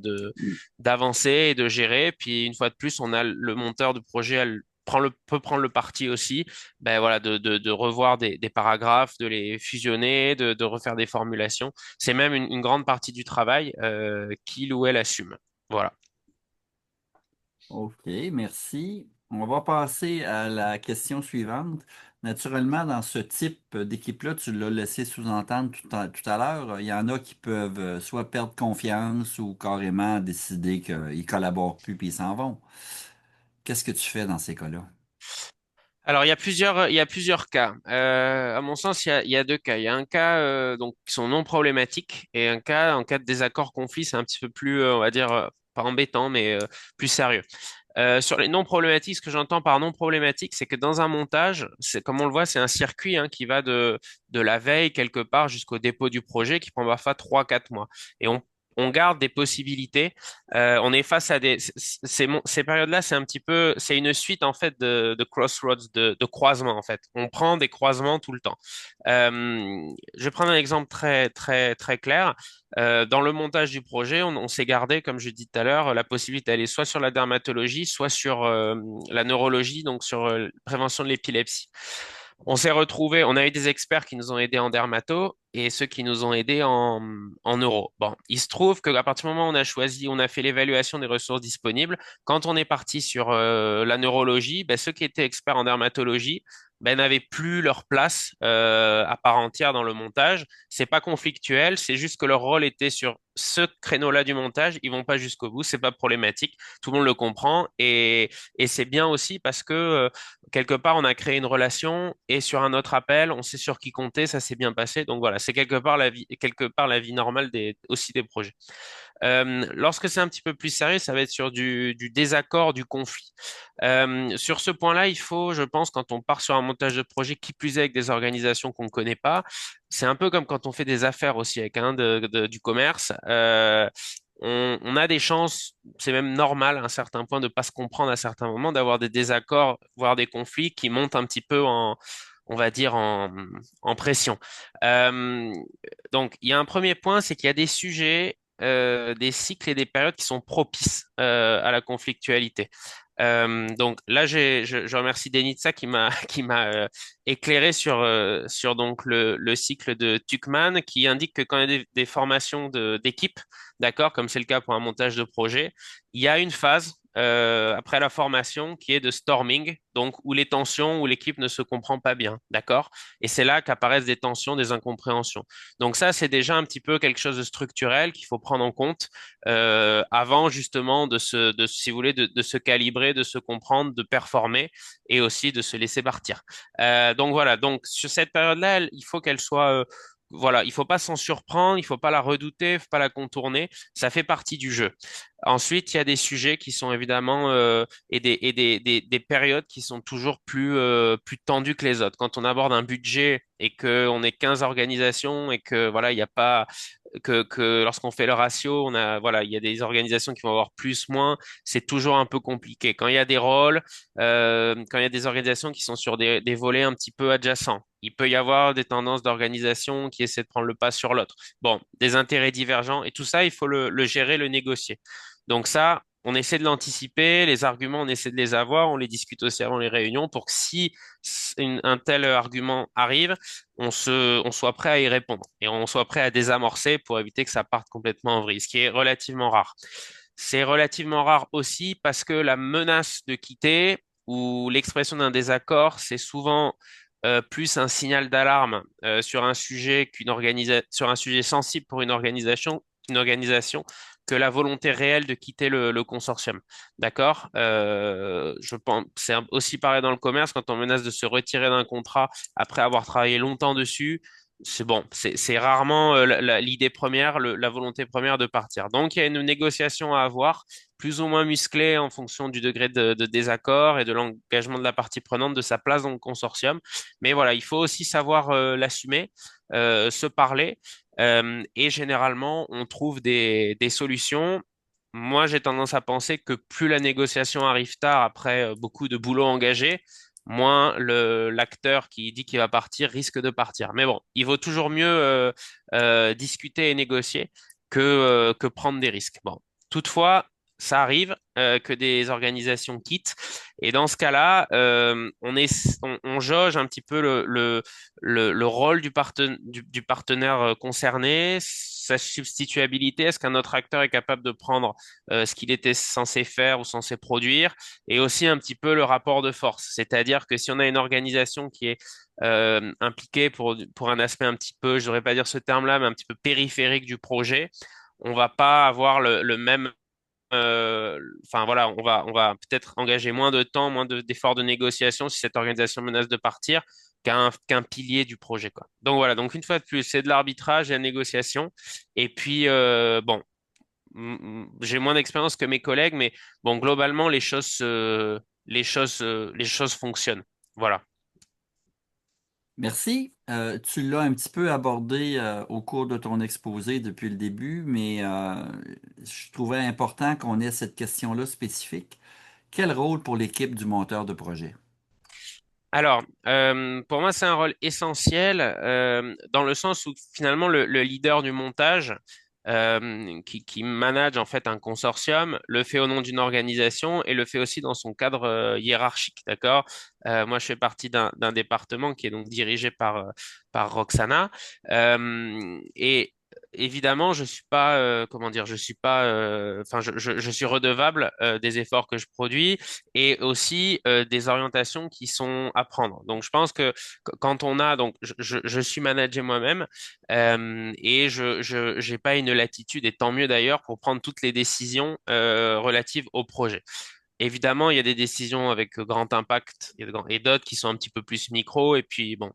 d'avancer et de gérer. Puis une fois de plus, on a le monteur de projet, peut prendre le parti aussi ben voilà, de revoir des paragraphes, de les fusionner, de refaire des formulations. C'est même une grande partie du travail qu'il ou elle assume. Voilà. OK, merci. On va passer à la question suivante. Naturellement, dans ce type d'équipe-là, tu l'as laissé sous-entendre tout à l'heure, il y en a qui peuvent soit perdre confiance ou carrément décider qu'ils collaborent plus puis ils s'en vont. Qu'est-ce que tu fais dans ces cas-là? Alors, il y a plusieurs cas. À mon sens, il y a deux cas. Il y a un cas donc qui sont non problématiques et un cas en cas de désaccord conflit, c'est un petit peu plus, on va dire, pas embêtant, mais plus sérieux. Sur les non problématiques, ce que j'entends par non problématique, c'est que dans un montage, c'est comme on le voit, c'est un circuit qui va de la veille quelque part jusqu'au dépôt du projet qui prend parfois 3, 4 mois. Et on garde des possibilités. On est face à ces périodes-là, c'est un petit peu, c'est une suite en fait de crossroads, de croisements en fait. On prend des croisements tout le temps. Je vais prendre un exemple très très très clair. Dans le montage du projet, on s'est gardé, comme je dis tout à l'heure, la possibilité d'aller soit sur la dermatologie, soit sur la neurologie, donc sur prévention de l'épilepsie. On s'est retrouvé, on a eu des experts qui nous ont aidés en dermato et ceux qui nous ont aidés en neuro. Bon, il se trouve qu'à partir du moment où on a fait l'évaluation des ressources disponibles, quand on est parti sur la neurologie, ben, ceux qui étaient experts en dermatologie, ben, n'avaient plus leur place à part entière dans le montage. C'est pas conflictuel, c'est juste que leur rôle était sur ce créneau-là du montage. Ils vont pas jusqu'au bout, c'est pas problématique. Tout le monde le comprend et c'est bien aussi parce que quelque part on a créé une relation et sur un autre appel, on sait sur qui compter, ça s'est bien passé. Donc voilà, c'est quelque part la vie normale aussi des projets. Lorsque c'est un petit peu plus sérieux, ça va être sur du désaccord, du conflit. Sur ce point-là, il faut, je pense, quand on part sur un montage de projet, qui plus est avec des organisations qu'on ne connaît pas, c'est un peu comme quand on fait des affaires aussi avec du commerce. On a des chances, c'est même normal à un certain point de ne pas se comprendre à certains moments, d'avoir des désaccords, voire des conflits qui montent un petit peu on va dire, en pression. Euh, donc, il y a un premier point, c'est qu'il y a des sujets, des cycles et des périodes qui sont propices à la conflictualité. Donc là, je remercie Denitsa qui m'a éclairé sur donc le cycle de Tuckman qui indique que quand il y a des formations d'équipe, d'accord, comme c'est le cas pour un montage de projet, il y a une phase après la formation qui est de storming, donc où les tensions, où l'équipe ne se comprend pas bien, d'accord? Et c'est là qu'apparaissent des tensions, des incompréhensions. Donc ça, c'est déjà un petit peu quelque chose de structurel qu'il faut prendre en compte avant justement si vous voulez, de se calibrer, de se comprendre, de performer et aussi de se laisser partir. Donc voilà, donc sur cette période-là, il faut qu'elle soit voilà, il faut pas s'en surprendre, il faut pas la redouter, il faut pas la contourner, ça fait partie du jeu. Ensuite, il y a des sujets qui sont évidemment des périodes qui sont toujours plus tendues que les autres. Quand on aborde un budget et que on est 15 organisations et que voilà, il n'y a pas que lorsqu'on fait le ratio, voilà, il y a des organisations qui vont avoir plus, moins, c'est toujours un peu compliqué. Quand il y a des rôles, quand il y a des organisations qui sont sur des volets un petit peu adjacents, il peut y avoir des tendances d'organisation qui essaient de prendre le pas sur l'autre. Bon, des intérêts divergents et tout ça, il faut le gérer, le négocier. Donc ça, on essaie de l'anticiper, les arguments, on essaie de les avoir, on les discute aussi avant les réunions pour que si un tel argument arrive, on soit prêt à y répondre et on soit prêt à désamorcer pour éviter que ça parte complètement en vrille, ce qui est relativement rare. C'est relativement rare aussi parce que la menace de quitter ou l'expression d'un désaccord, c'est souvent plus un signal d'alarme sur un sujet sur un sujet sensible pour une organisation que la volonté réelle de quitter le consortium. D'accord? Je pense, aussi pareil dans le commerce, quand on menace de se retirer d'un contrat après avoir travaillé longtemps dessus, c'est bon, c'est rarement l'idée première, la volonté première de partir. Donc, il y a une négociation à avoir, plus ou moins musclée en fonction du degré de désaccord et de l'engagement de la partie prenante, de sa place dans le consortium. Mais voilà, il faut aussi savoir l'assumer, se parler. Et généralement, on trouve des solutions. Moi, j'ai tendance à penser que plus la négociation arrive tard, après beaucoup de boulot engagé, moins l'acteur qui dit qu'il va partir risque de partir. Mais bon, il vaut toujours mieux discuter et négocier que prendre des risques. Bon, toutefois, ça arrive que des organisations quittent. Et dans ce cas-là, on jauge un petit peu le rôle du partenaire concerné, sa substituabilité. Est-ce qu'un autre acteur est capable de prendre ce qu'il était censé faire ou censé produire? Et aussi un petit peu le rapport de force. C'est-à-dire que si on a une organisation qui est impliquée pour un aspect un petit peu, je ne devrais pas dire ce terme-là, mais un petit peu périphérique du projet, on va pas avoir le même enfin voilà, on va peut-être engager moins de temps, d'efforts de négociation si cette organisation menace de partir qu'un pilier du projet, quoi. Donc voilà, donc une fois de plus, c'est de l'arbitrage et de la négociation. Et puis bon, j'ai moins d'expérience que mes collègues, mais bon, globalement, les choses fonctionnent. Voilà. Merci. Tu l'as un petit peu abordé au cours de ton exposé depuis le début, mais je trouvais important qu'on ait cette question-là spécifique. Quel rôle pour l'équipe du monteur de projet? Alors, pour moi, c'est un rôle essentiel dans le sens où finalement le leader du montage qui manage en fait un consortium le fait au nom d'une organisation et le fait aussi dans son cadre hiérarchique, d'accord? Moi, je fais partie d'un département qui est donc dirigé par Roxana et évidemment, je suis pas, comment dire, je suis pas, enfin, je suis redevable des efforts que je produis et aussi des orientations qui sont à prendre. Donc, je pense que quand on a, donc, je suis manager moi-même et je j'ai pas une latitude et tant mieux d'ailleurs pour prendre toutes les décisions relatives au projet. Évidemment, il y a des décisions avec grand impact et d'autres qui sont un petit peu plus micro. Et puis, bon,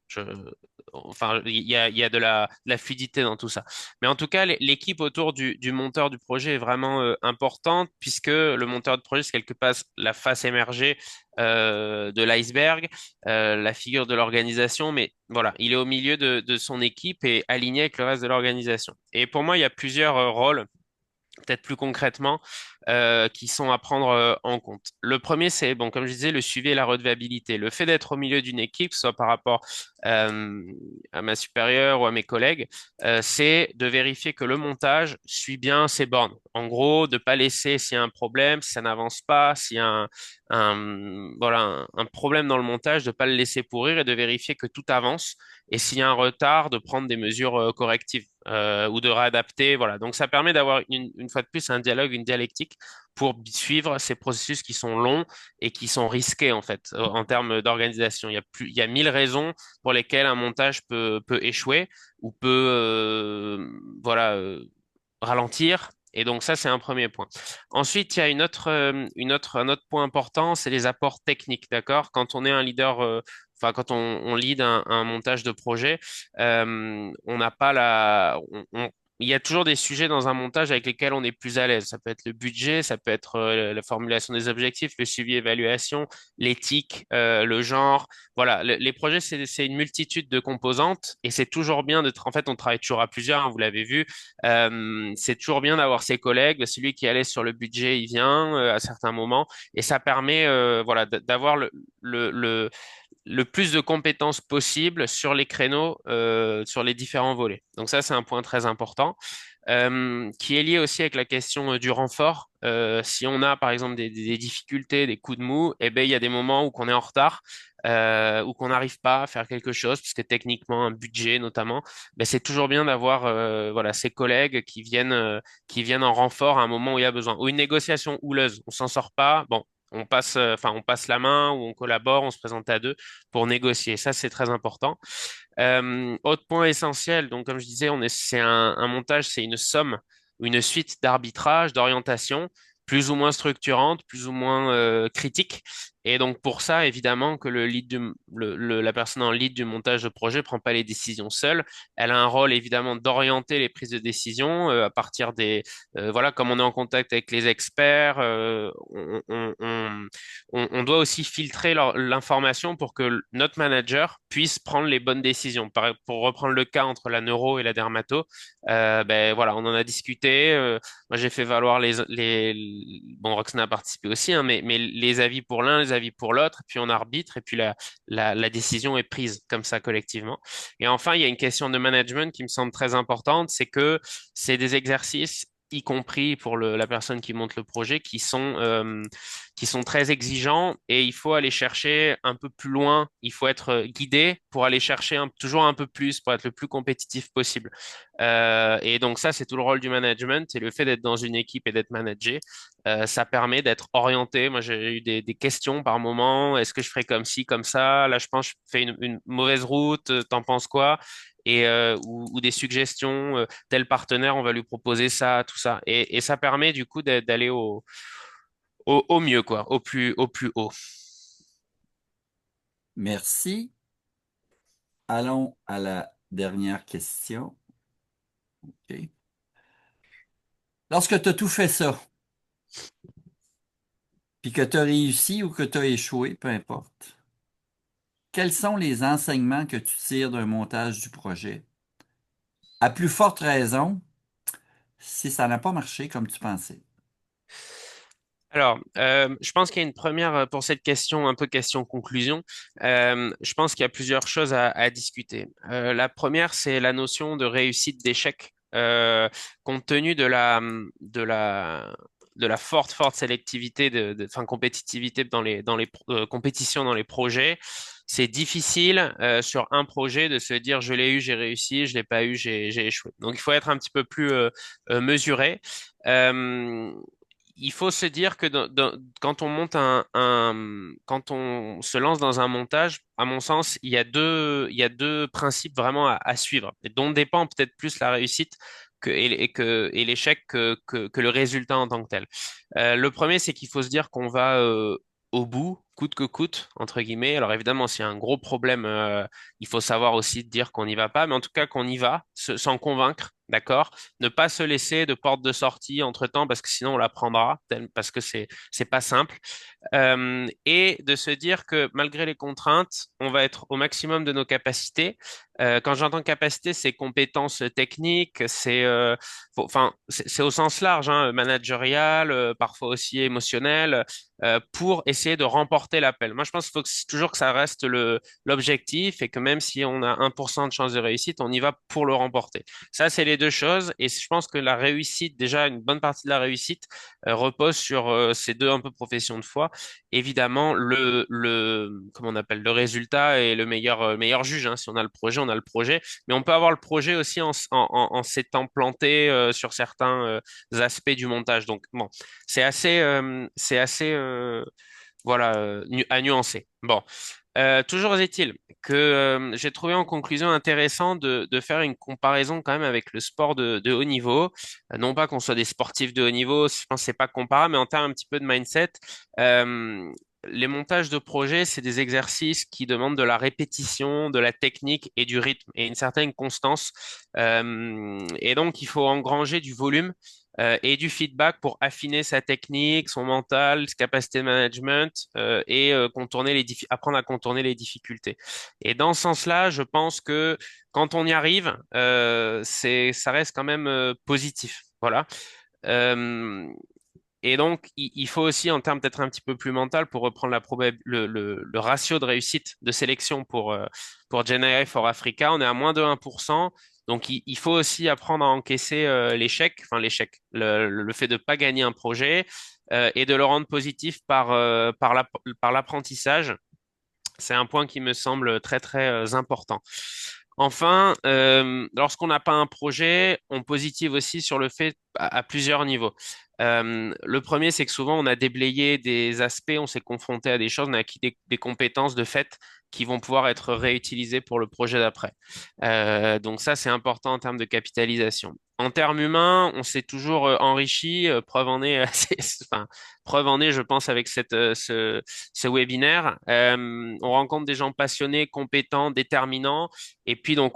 enfin, il y a de la fluidité dans tout ça. Mais en tout cas, l'équipe autour du monteur du projet est vraiment importante puisque le monteur de projet, c'est quelque part la face émergée de l'iceberg, la figure de l'organisation. Mais voilà, il est au milieu de son équipe et aligné avec le reste de l'organisation. Et pour moi, il y a plusieurs rôles peut-être plus concrètement, qui sont à prendre en compte. Le premier, c'est, bon, comme je disais, le suivi et la redevabilité. Le fait d'être au milieu d'une équipe, soit par rapport euh, à ma supérieure ou à mes collègues, c'est de vérifier que le montage suit bien ses bornes. En gros, de pas laisser s'il y a un problème, si ça n'avance pas, s'il y a voilà, un problème dans le montage, de pas le laisser pourrir et de vérifier que tout avance. Et s'il y a un retard, de prendre des mesures correctives ou de réadapter. Voilà. Donc ça permet d'avoir une fois de plus un dialogue, une dialectique pour suivre ces processus qui sont longs et qui sont risqués en fait en termes d'organisation. Il y a 1000 raisons pour lesquelles un montage peut échouer ou peut voilà ralentir. Et donc ça, c'est un premier point. Ensuite, il y a un autre point important, c'est les apports techniques, d'accord? Quand on est un leader, enfin quand on lead un montage de projet, on n'a pas il y a toujours des sujets dans un montage avec lesquels on est plus à l'aise. Ça peut être le budget, ça peut être la formulation des objectifs, le suivi évaluation, l'éthique, le genre. Voilà, les projets, c'est une multitude de composantes et c'est toujours bien d'être. En fait, on travaille toujours à plusieurs, hein, vous l'avez vu. C'est toujours bien d'avoir ses collègues. Celui qui allait sur le budget, il vient à certains moments et ça permet, voilà, d'avoir le, le, le plus de compétences possible sur les créneaux, sur les différents volets. Donc ça, c'est un point très important. Qui est lié aussi avec la question du renfort. Si on a par exemple des difficultés, des coups de mou, eh ben il y a des moments où qu'on est en retard, ou qu'on n'arrive pas à faire quelque chose, puisque techniquement un budget notamment, ben c'est toujours bien d'avoir voilà ses collègues qui viennent en renfort à un moment où il y a besoin. Ou une négociation houleuse, on s'en sort pas, bon. On passe la main ou on collabore, on se présente à deux pour négocier. Ça, c'est très important. Autre point essentiel, donc comme je disais, c'est un montage, c'est une somme ou une suite d'arbitrage, d'orientation, plus ou moins structurante, plus ou moins critique. Et donc pour ça, évidemment, que la personne en lead du montage de projet prend pas les décisions seule. Elle a un rôle évidemment d'orienter les prises de décision à partir voilà, comme on est en contact avec les experts, on doit aussi filtrer l'information pour que notre manager puisse prendre les bonnes décisions. Pour reprendre le cas entre la neuro et la dermato, ben voilà, on en a discuté. Moi, j'ai fait valoir bon, Roxane a participé aussi, hein, mais les avis pour l'un, les avis pour l'autre, et puis on arbitre, et puis la décision est prise comme ça collectivement. Et enfin, il y a une question de management qui me semble très importante, c'est que c'est des exercices y compris pour la personne qui monte le projet, qui sont très exigeants et il faut aller chercher un peu plus loin. Il faut être guidé pour aller chercher toujours un peu plus, pour être le plus compétitif possible. Et donc ça, c'est tout le rôle du management et le fait d'être dans une équipe et d'être managé, ça permet d'être orienté. Moi, j'ai eu des questions par moment. Est-ce que je ferais comme ci, comme ça? Là, je pense que je fais une mauvaise route. T'en penses quoi? Et ou des suggestions. Tel partenaire, on va lui proposer ça, tout ça. Et ça permet du coup d'aller au mieux, quoi, au plus haut. Merci. Allons à la dernière question. OK. Lorsque tu as tout fait ça, puis que tu as réussi ou que tu as échoué, peu importe, quels sont les enseignements que tu tires d'un montage du projet? À plus forte raison, si ça n'a pas marché comme tu pensais. Alors, je pense qu'il y a une première, pour cette question, un peu question conclusion, je pense qu'il y a plusieurs choses à discuter. La première, c'est la notion de réussite d'échec, compte tenu de la forte sélectivité, enfin, compétitivité dans les compétitions dans les projets. C'est difficile sur un projet de se dire je l'ai eu, j'ai réussi, je l'ai pas eu, j'ai échoué. Donc il faut être un petit peu plus mesuré. Euh, il faut se dire que quand on monte quand on se lance dans un montage, à mon sens, il y a deux principes vraiment à suivre, et dont dépend peut-être plus la réussite et l'échec que le résultat en tant que tel. Le premier, c'est qu'il faut se dire qu'on va au bout, coûte que coûte, entre guillemets. Alors évidemment, s'il y a un gros problème, il faut savoir aussi dire qu'on n'y va pas, mais en tout cas qu'on y va, sans convaincre, d'accord? Ne pas se laisser de porte de sortie entre-temps, parce que sinon on la prendra, parce que c'est pas simple. Et de se dire que malgré les contraintes, on va être au maximum de nos capacités. Quand j'entends capacité, c'est compétences techniques, enfin, c'est au sens large, hein, managérial, parfois aussi émotionnel, pour essayer de remporter remporter l'appel. Moi, je pense qu'il faut toujours que ça reste l'objectif et que même si on a 1% de chance de réussite, on y va pour le remporter. Ça, c'est les deux choses. Et je pense que la réussite, déjà, une bonne partie de la réussite repose sur ces deux un peu professions de foi. Évidemment, comment on appelle, le résultat est le meilleur juge, hein. Si on a le projet, on a le projet. Mais on peut avoir le projet aussi en s'étant planté sur certains aspects du montage. Donc, bon, c'est assez, voilà, à nuancer. Bon, toujours est-il que j'ai trouvé en conclusion intéressant de faire une comparaison quand même avec le sport de haut niveau. Non pas qu'on soit des sportifs de haut niveau, je pense que c'est pas comparable, mais en termes un petit peu de mindset, euh, les montages de projets, c'est des exercices qui demandent de la répétition, de la technique et du rythme et une certaine constance. Et donc, il faut engranger du volume et du feedback pour affiner sa technique, son mental, sa capacité de management et apprendre à contourner les difficultés. Et dans ce sens-là, je pense que quand on y arrive, ça reste quand même positif. Voilà. Euh, et donc, il faut aussi, en termes peut-être un petit peu plus mental, pour reprendre le ratio de réussite de sélection pour GenAI for Africa, on est à moins de 1%. Donc, il faut aussi apprendre à encaisser l'échec, enfin l'échec, le fait de ne pas gagner un projet et de le rendre positif par l'apprentissage. C'est un point qui me semble très, très important. Enfin, lorsqu'on n'a pas un projet, on positive aussi sur le fait à plusieurs niveaux. Le premier, c'est que souvent, on a déblayé des aspects, on s'est confronté à des choses, on a acquis des compétences de fait qui vont pouvoir être réutilisées pour le projet d'après. Donc ça, c'est important en termes de capitalisation. En termes humains, on s'est toujours enrichi. Preuve en est, enfin, preuve en est, je pense, avec ce webinaire. On rencontre des gens passionnés, compétents, déterminants. Et puis, donc,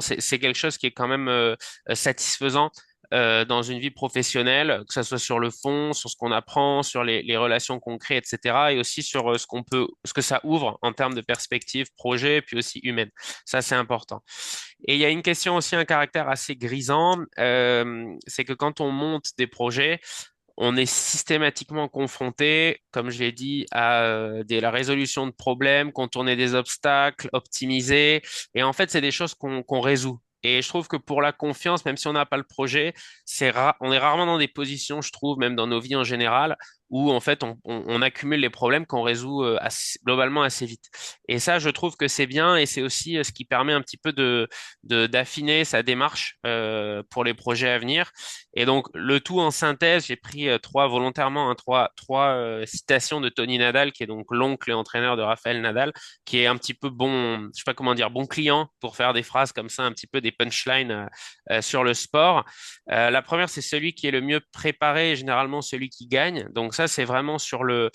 c'est quelque chose qui est quand même satisfaisant dans une vie professionnelle, que ce soit sur le fond, sur ce qu'on apprend, sur les relations qu'on crée, etc. Et aussi sur ce que ça ouvre en termes de perspectives, projets, puis aussi humaines. Ça, c'est important. Et il y a une question aussi, un caractère assez grisant, c'est que quand on monte des projets, on est systématiquement confronté, comme je l'ai dit, à la résolution de problèmes, contourner des obstacles, optimiser. Et en fait, c'est des choses qu'on résout. Et je trouve que pour la confiance, même si on n'a pas le projet, on est rarement dans des positions, je trouve, même dans nos vies en général, où en fait on accumule les problèmes qu'on résout globalement assez vite. Et ça, je trouve que c'est bien et c'est aussi ce qui permet un petit peu d'affiner sa démarche pour les projets à venir. Et donc, le tout en synthèse, j'ai pris volontairement trois citations de Tony Nadal, qui est donc l'oncle et entraîneur de Raphaël Nadal, qui est un petit peu bon, je sais pas comment dire, bon client pour faire des phrases comme ça, un petit peu des punchlines sur le sport. La première, c'est celui qui est le mieux préparé, et généralement celui qui gagne. Donc ça, c'est vraiment sur le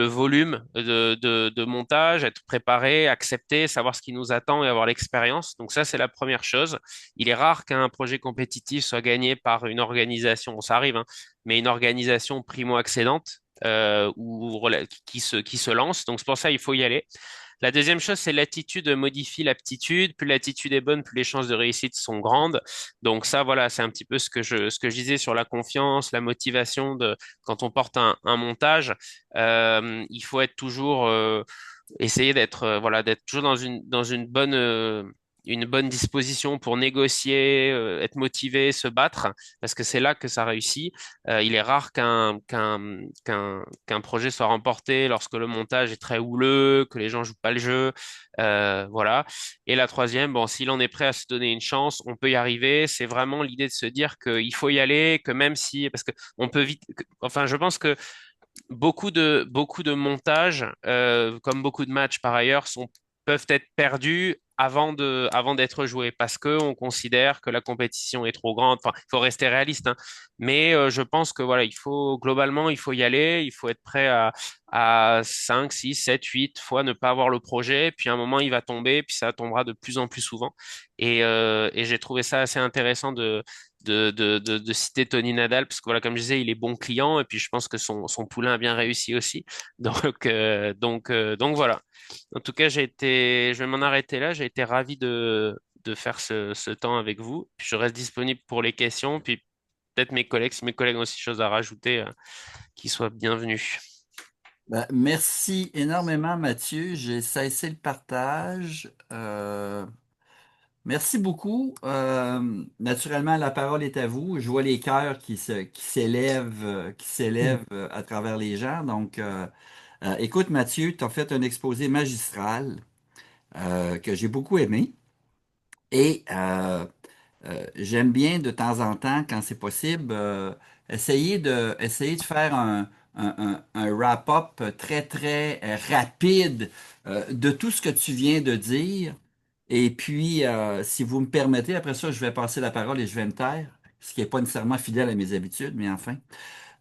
volume de montage, être préparé, accepter, savoir ce qui nous attend et avoir l'expérience. Donc ça, c'est la première chose. Il est rare qu'un projet compétitif soit gagné par une organisation, bon, ça arrive, hein, mais une organisation primo-accédante qui se lance. Donc c'est pour ça qu'il faut y aller. La deuxième chose, c'est l'attitude modifie l'aptitude. Plus l'attitude est bonne, plus les chances de réussite sont grandes. Donc ça, voilà, c'est un petit peu ce que je disais sur la confiance, la motivation quand on porte un montage. Il faut être toujours essayer d'être toujours dans une bonne disposition pour négocier, être motivé, se battre, parce que c'est là que ça réussit. Il est rare qu'un projet soit remporté lorsque le montage est très houleux, que les gens jouent pas le jeu. Voilà. Et la troisième, bon, si l'on est prêt à se donner une chance, on peut y arriver. C'est vraiment l'idée de se dire qu'il faut y aller, que même si, parce que on peut vite, enfin, je pense que beaucoup de montages, comme beaucoup de matchs par ailleurs, peuvent être perdus avant d'être joués parce que on considère que la compétition est trop grande. Enfin, il faut rester réaliste, hein. Mais je pense que voilà, globalement, il faut y aller, il faut être prêt à 5, 6, 7, 8 fois ne pas avoir le projet, puis à un moment il va tomber, puis ça tombera de plus en plus souvent. Et j'ai trouvé ça assez intéressant de citer Tony Nadal, parce que voilà, comme je disais, il est bon client, et puis je pense que son poulain a bien réussi aussi. Donc voilà. En tout cas, je vais m'en arrêter là. J'ai été ravi de faire ce temps avec vous. Puis je reste disponible pour les questions, puis peut-être mes collègues, si mes collègues ont aussi des choses à rajouter, qu'ils soient bienvenus. Ben, merci énormément, Mathieu. J'ai cessé le partage. Merci beaucoup. Naturellement, la parole est à vous. Je vois les cœurs qui s'élèvent à travers les gens. Donc, écoute, Mathieu, tu as fait un exposé magistral que j'ai beaucoup aimé. Et j'aime bien de temps en temps, quand c'est possible, essayer de faire un wrap-up très, très rapide de tout ce que tu viens de dire. Et puis, si vous me permettez, après ça, je vais passer la parole et je vais me taire, ce qui n'est pas nécessairement fidèle à mes habitudes, mais enfin.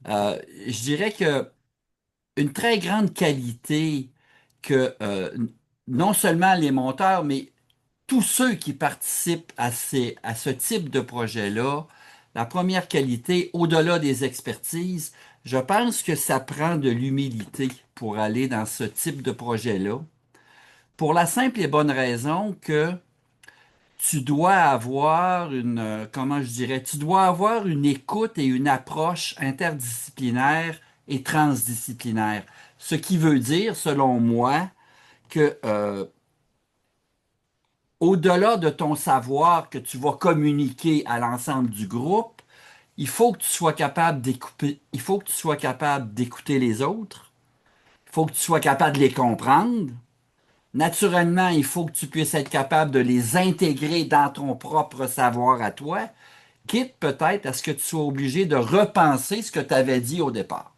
Je dirais que une très grande qualité que non seulement les monteurs, mais tous ceux qui participent à ce type de projet-là, la première qualité, au-delà des expertises, je pense que ça prend de l'humilité pour aller dans ce type de projet-là, pour la simple et bonne raison que tu dois avoir comment je dirais, tu dois avoir une écoute et une approche interdisciplinaire et transdisciplinaire. Ce qui veut dire, selon moi, que au-delà de ton savoir que tu vas communiquer à l'ensemble du groupe, il faut que tu sois capable d'écouter, il faut que tu sois capable d'écouter les autres, il faut que tu sois capable de les comprendre. Naturellement, il faut que tu puisses être capable de les intégrer dans ton propre savoir à toi, quitte peut-être à ce que tu sois obligé de repenser ce que tu avais dit au départ.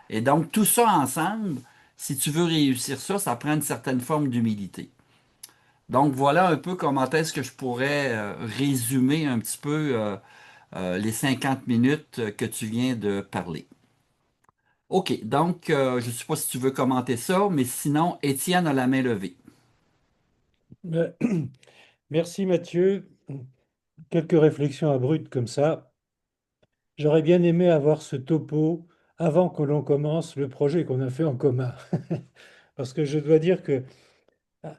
Et donc, tout ça ensemble, si tu veux réussir ça, ça prend une certaine forme d'humilité. Donc, voilà un peu comment est-ce que je pourrais résumer un petit peu les 50 minutes que tu viens de parler. OK, donc, je ne sais pas si tu veux commenter ça, mais sinon, Étienne a la main levée. Euh, Merci Mathieu. Quelques réflexions abruptes comme ça. J'aurais bien aimé avoir ce topo avant que l'on commence le projet qu'on a fait en commun. Parce que je dois dire que,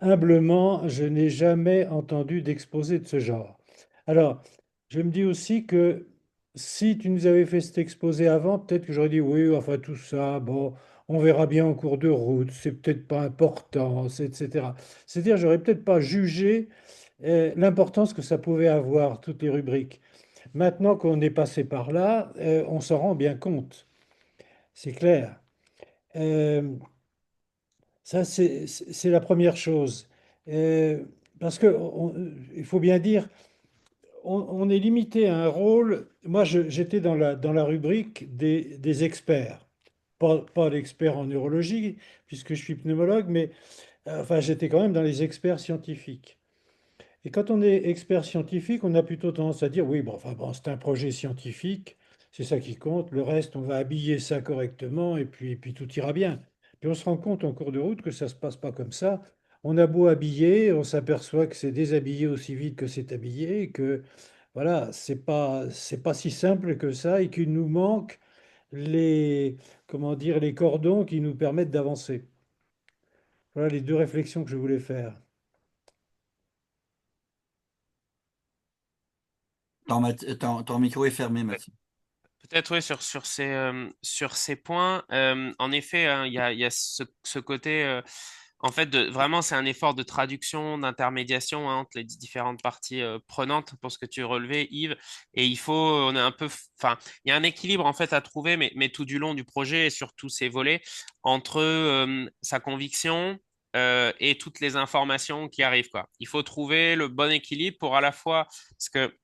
humblement, je n'ai jamais entendu d'exposé de ce genre. Alors, je me dis aussi que si tu nous avais fait cet exposé avant, peut-être que j'aurais dit oui, enfin tout ça, bon, on verra bien en cours de route, c'est peut-être pas important, etc. C'est-à-dire, j'aurais peut-être pas jugé l'importance que ça pouvait avoir, toutes les rubriques. Maintenant qu'on est passé par là, on s'en rend bien compte, c'est clair. Euh, Ça, c'est la première chose. Euh, Parce que il faut bien dire, on est limité à un rôle. Moi, j'étais dans la rubrique des experts. Pas d'experts en neurologie, puisque je suis pneumologue, mais enfin, j'étais quand même dans les experts scientifiques. Et quand on est expert scientifique, on a plutôt tendance à dire, oui, bon, enfin, bon, c'est un projet scientifique, c'est ça qui compte, le reste, on va habiller ça correctement, et puis tout ira bien. Puis on se rend compte en cours de route que ça ne se passe pas comme ça. On a beau habiller, on s'aperçoit que c'est déshabillé aussi vite que c'est habillé, et que voilà, c'est pas si simple que ça, et qu'il nous manque les, comment dire, les cordons qui nous permettent d'avancer. Voilà les deux réflexions que je voulais faire. Ton micro est fermé, Mathieu. Peut-être oui sur ces points. En effet, hein, il y a ce côté. En fait, vraiment, c'est un effort de traduction, d'intermédiation, hein, entre les différentes parties prenantes pour ce que tu relevais, Yves. Et il faut, on est un peu, enfin, il y a un équilibre en fait à trouver, mais tout du long du projet et sur tous ces volets, entre sa conviction et toutes les informations qui arrivent, quoi. Il faut trouver le bon équilibre pour à la fois, parce que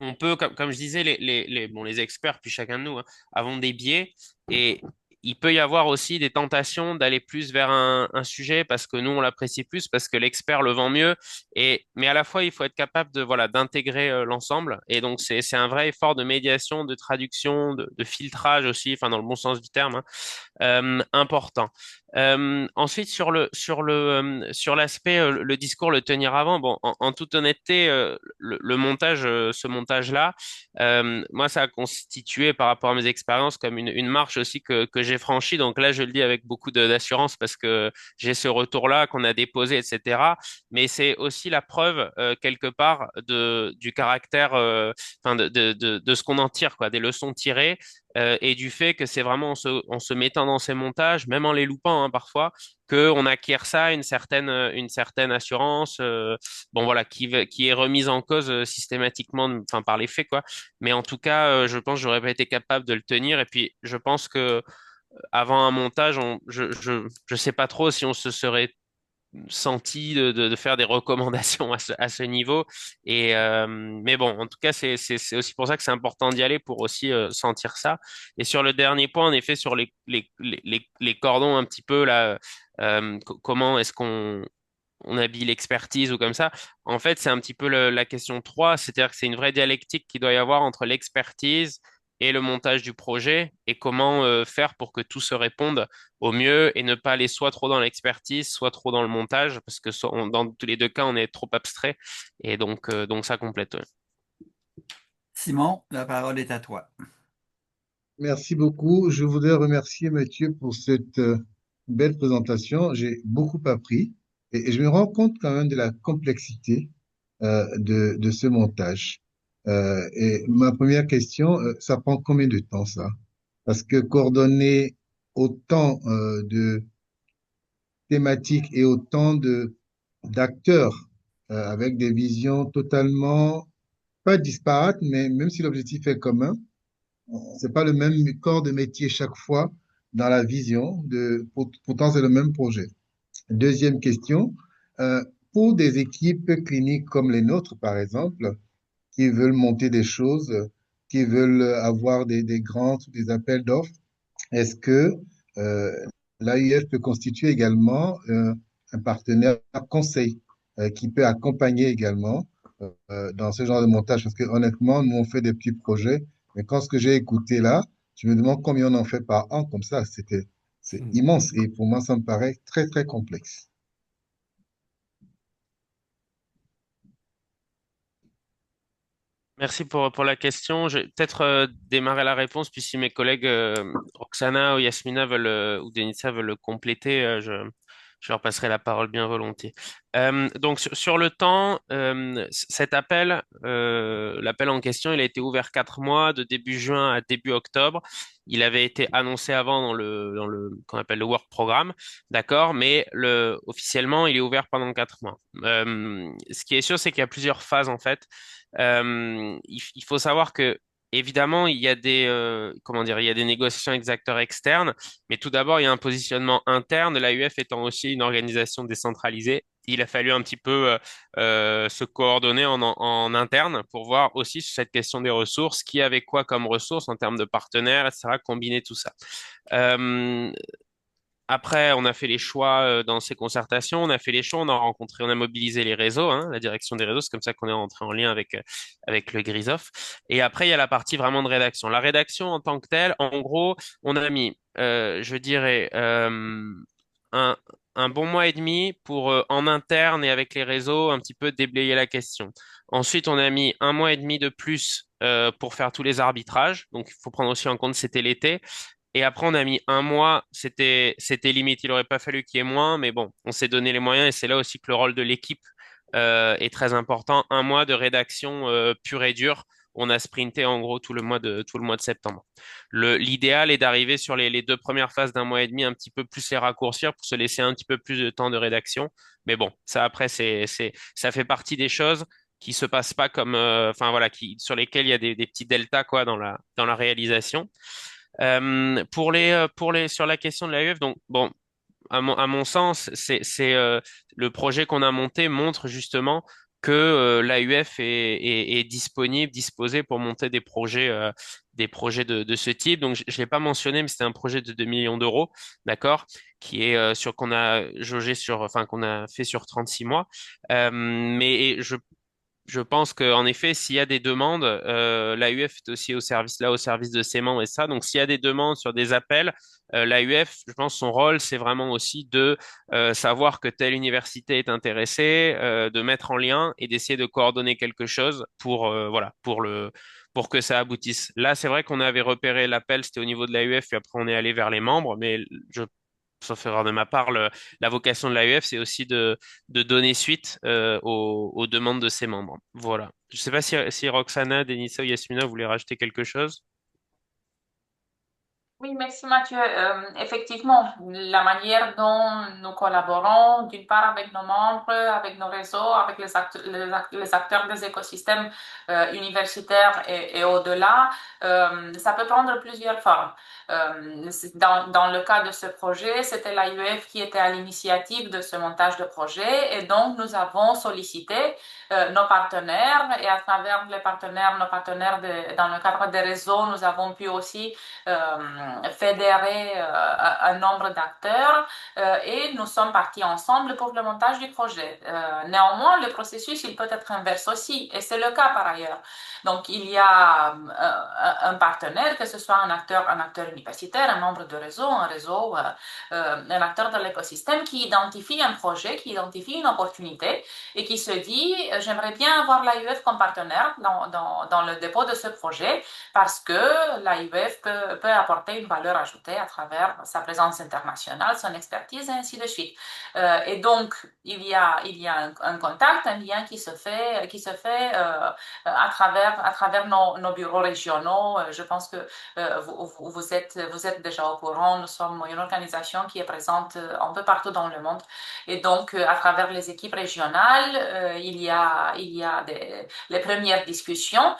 on peut, comme je disais, bon, les experts, puis chacun de nous, hein, avons des biais et il peut y avoir aussi des tentations d'aller plus vers un sujet parce que nous, on l'apprécie plus, parce que l'expert le vend mieux. Mais à la fois, il faut être capable de, voilà, d'intégrer l'ensemble. Et donc, c'est un vrai effort de médiation, de traduction, de filtrage aussi, enfin, dans le bon sens du terme, hein, important. Ensuite, sur l'aspect, le discours, le tenir avant, bon, en toute honnêteté, le montage, ce montage-là, moi, ça a constitué par rapport à mes expériences comme une marche aussi que j'ai franchie. Donc là, je le dis avec beaucoup d'assurance parce que j'ai ce retour-là qu'on a déposé, etc. Mais c'est aussi la preuve, quelque part, du caractère, enfin, de ce qu'on en tire, quoi, des leçons tirées et du fait que c'est vraiment en se mettant dans ces montages, même en les loupant hein, parfois, qu'on acquiert ça une certaine assurance, bon voilà, qui est remise en cause systématiquement, enfin par les faits quoi. Mais en tout cas, je pense que j'aurais pas été capable de le tenir. Et puis, je pense que avant un montage, je sais pas trop si on se serait senti de faire des recommandations à ce niveau. Et mais bon, en tout cas, c'est aussi pour ça que c'est important d'y aller pour aussi sentir ça. Et sur le dernier point, en effet, sur les cordons un petit peu là, comment est-ce qu'on on habille l'expertise ou comme ça. En fait, c'est un petit peu la question 3, c'est-à-dire que c'est une vraie dialectique qu'il doit y avoir entre l'expertise et le montage du projet et comment faire pour que tout se réponde au mieux et ne pas aller soit trop dans l'expertise, soit trop dans le montage, parce que dans tous les deux cas, on est trop abstrait et donc ça complète. Ouais. Simon, la parole est à toi. Merci beaucoup. Je voudrais remercier Mathieu pour cette belle présentation. J'ai beaucoup appris et je me rends compte quand même de la complexité de ce montage. Et ma première question, ça prend combien de temps ça? Parce que coordonner autant de thématiques et autant de d'acteurs avec des visions totalement pas disparates, mais même si l'objectif est commun, c'est pas le même corps de métier chaque fois dans la vision pourtant c'est le même projet. Deuxième question, euh, pour des équipes cliniques comme les nôtres, par exemple, qui veulent monter des choses, qui veulent avoir des grants ou des appels d'offres, est-ce que euh, l'AIF peut constituer également un partenaire conseil qui peut accompagner également dans ce genre de montage? Parce que honnêtement, nous, on fait des petits projets, mais quand ce que j'ai écouté là, je me demande combien on en fait par an, comme ça, c'est Hmm. immense. Et pour moi, ça me paraît très, très complexe. Merci pour la question. Je vais peut-être démarrer la réponse, puis si mes collègues Roxana ou Yasmina veulent, ou Denissa veulent le compléter, je leur passerai la parole bien volontiers. Donc sur le temps, cet appel, l'appel en question, il a été ouvert 4 mois, de début juin à début octobre. Il avait été annoncé avant dans le qu'on appelle le work programme, d'accord, mais officiellement, il est ouvert pendant 4 mois. Ce qui est sûr, c'est qu'il y a plusieurs phases en fait. Il faut savoir que évidemment, il y a comment dire, il y a des négociations avec des acteurs externes, mais tout d'abord, il y a un positionnement interne, l'AUF étant aussi une organisation décentralisée. Il a fallu un petit peu se coordonner en interne pour voir aussi sur cette question des ressources, qui avait quoi comme ressources en termes de partenaires, etc., combiner tout ça. Euh, Après, on a fait les choix dans ces concertations, on a fait les choix, on a rencontré, on a mobilisé les réseaux, hein, la direction des réseaux, c'est comme ça qu'on est rentré en lien avec le Grisoff. Et après, il y a la partie vraiment de rédaction. La rédaction en tant que telle, en gros, on a mis, je dirais, un, un bon mois et demi pour en interne et avec les réseaux un petit peu déblayer la question. Ensuite, on a mis un mois et demi de plus pour faire tous les arbitrages. Donc, il faut prendre aussi en compte, c'était l'été. Et après, on a mis un mois, c'était limite. Il aurait pas fallu qu'il y ait moins, mais bon, on s'est donné les moyens et c'est là aussi que le rôle de l'équipe est très important. Un mois de rédaction pure et dure. On a sprinté en gros tout le mois de septembre. L'idéal est d'arriver sur les 2 premières phases d'un mois et demi, un petit peu plus les raccourcir pour se laisser un petit peu plus de temps de rédaction. Mais bon, ça après, ça fait partie des choses qui se passent pas comme, enfin voilà, sur lesquelles il y a des petits deltas quoi dans la réalisation. Sur la question de l'AUF, donc bon, à mon sens, le projet qu'on a monté montre justement que l'AUF est disponible, disposé pour monter des projets de ce type. Donc, je ne l'ai pas mentionné, mais c'était un projet de 2 millions d'euros, d'accord, qui est qu'on a jaugé enfin, qu'on a fait sur 36 mois. Mais je pense qu'en effet, s'il y a des demandes, l'AUF est aussi au service de ses membres et ça. Donc, s'il y a des demandes sur des appels, l'AUF, je pense, son rôle, c'est vraiment aussi de savoir que telle université est intéressée, de mettre en lien et d'essayer de coordonner quelque chose voilà, pour que ça aboutisse. Là, c'est vrai qu'on avait repéré l'appel, c'était au niveau de l'AUF, puis après on est allé vers les membres, mais je sauf erreur de ma part, la vocation de l'AUF, c'est aussi de donner suite aux demandes de ses membres. Voilà. Je ne sais pas si Roxana, Denisa ou Yasmina voulaient rajouter quelque chose. Oui, merci Mathieu. Effectivement, la manière dont nous collaborons, d'une part avec nos membres, avec nos réseaux, avec les acteurs des écosystèmes universitaires et au-delà, ça peut prendre plusieurs formes. Dans le cas de ce projet, c'était l'AUF qui était à l'initiative de ce montage de projet et donc nous avons sollicité nos partenaires et à travers les partenaires, nos partenaires dans le cadre des réseaux, nous avons pu aussi fédérer un nombre d'acteurs et nous sommes partis ensemble pour le montage du projet. Néanmoins, le processus, il peut être inverse aussi et c'est le cas par ailleurs. Donc, il y a un partenaire, que ce soit un acteur universitaire, un membre de réseau, un acteur de l'écosystème qui identifie un projet, qui identifie une opportunité et qui se dit, j'aimerais bien avoir l'AUF comme partenaire dans le dépôt de ce projet parce que l'AUF peut apporter une valeur ajoutée à travers sa présence internationale, son expertise et ainsi de suite. Et donc, il y a un contact, un lien qui se fait à travers nos bureaux régionaux. Je pense que vous êtes déjà au courant. Nous sommes une organisation qui est présente un peu partout dans le monde. Et donc, à travers les équipes régionales, il y a les premières discussions.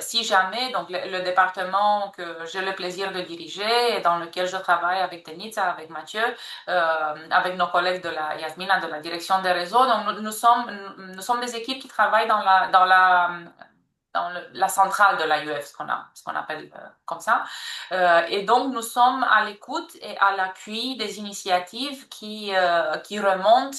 Si jamais, donc le département que j'ai le plaisir de diriger et dans lequel je travaille avec Denitza, avec Mathieu, avec nos collègues de la Yasmina, de la direction des réseaux, donc nous sommes des équipes qui travaillent dans la centrale de l'AUF, ce qu'on appelle comme ça. Et donc, nous sommes à l'écoute et à l'appui des initiatives qui remontent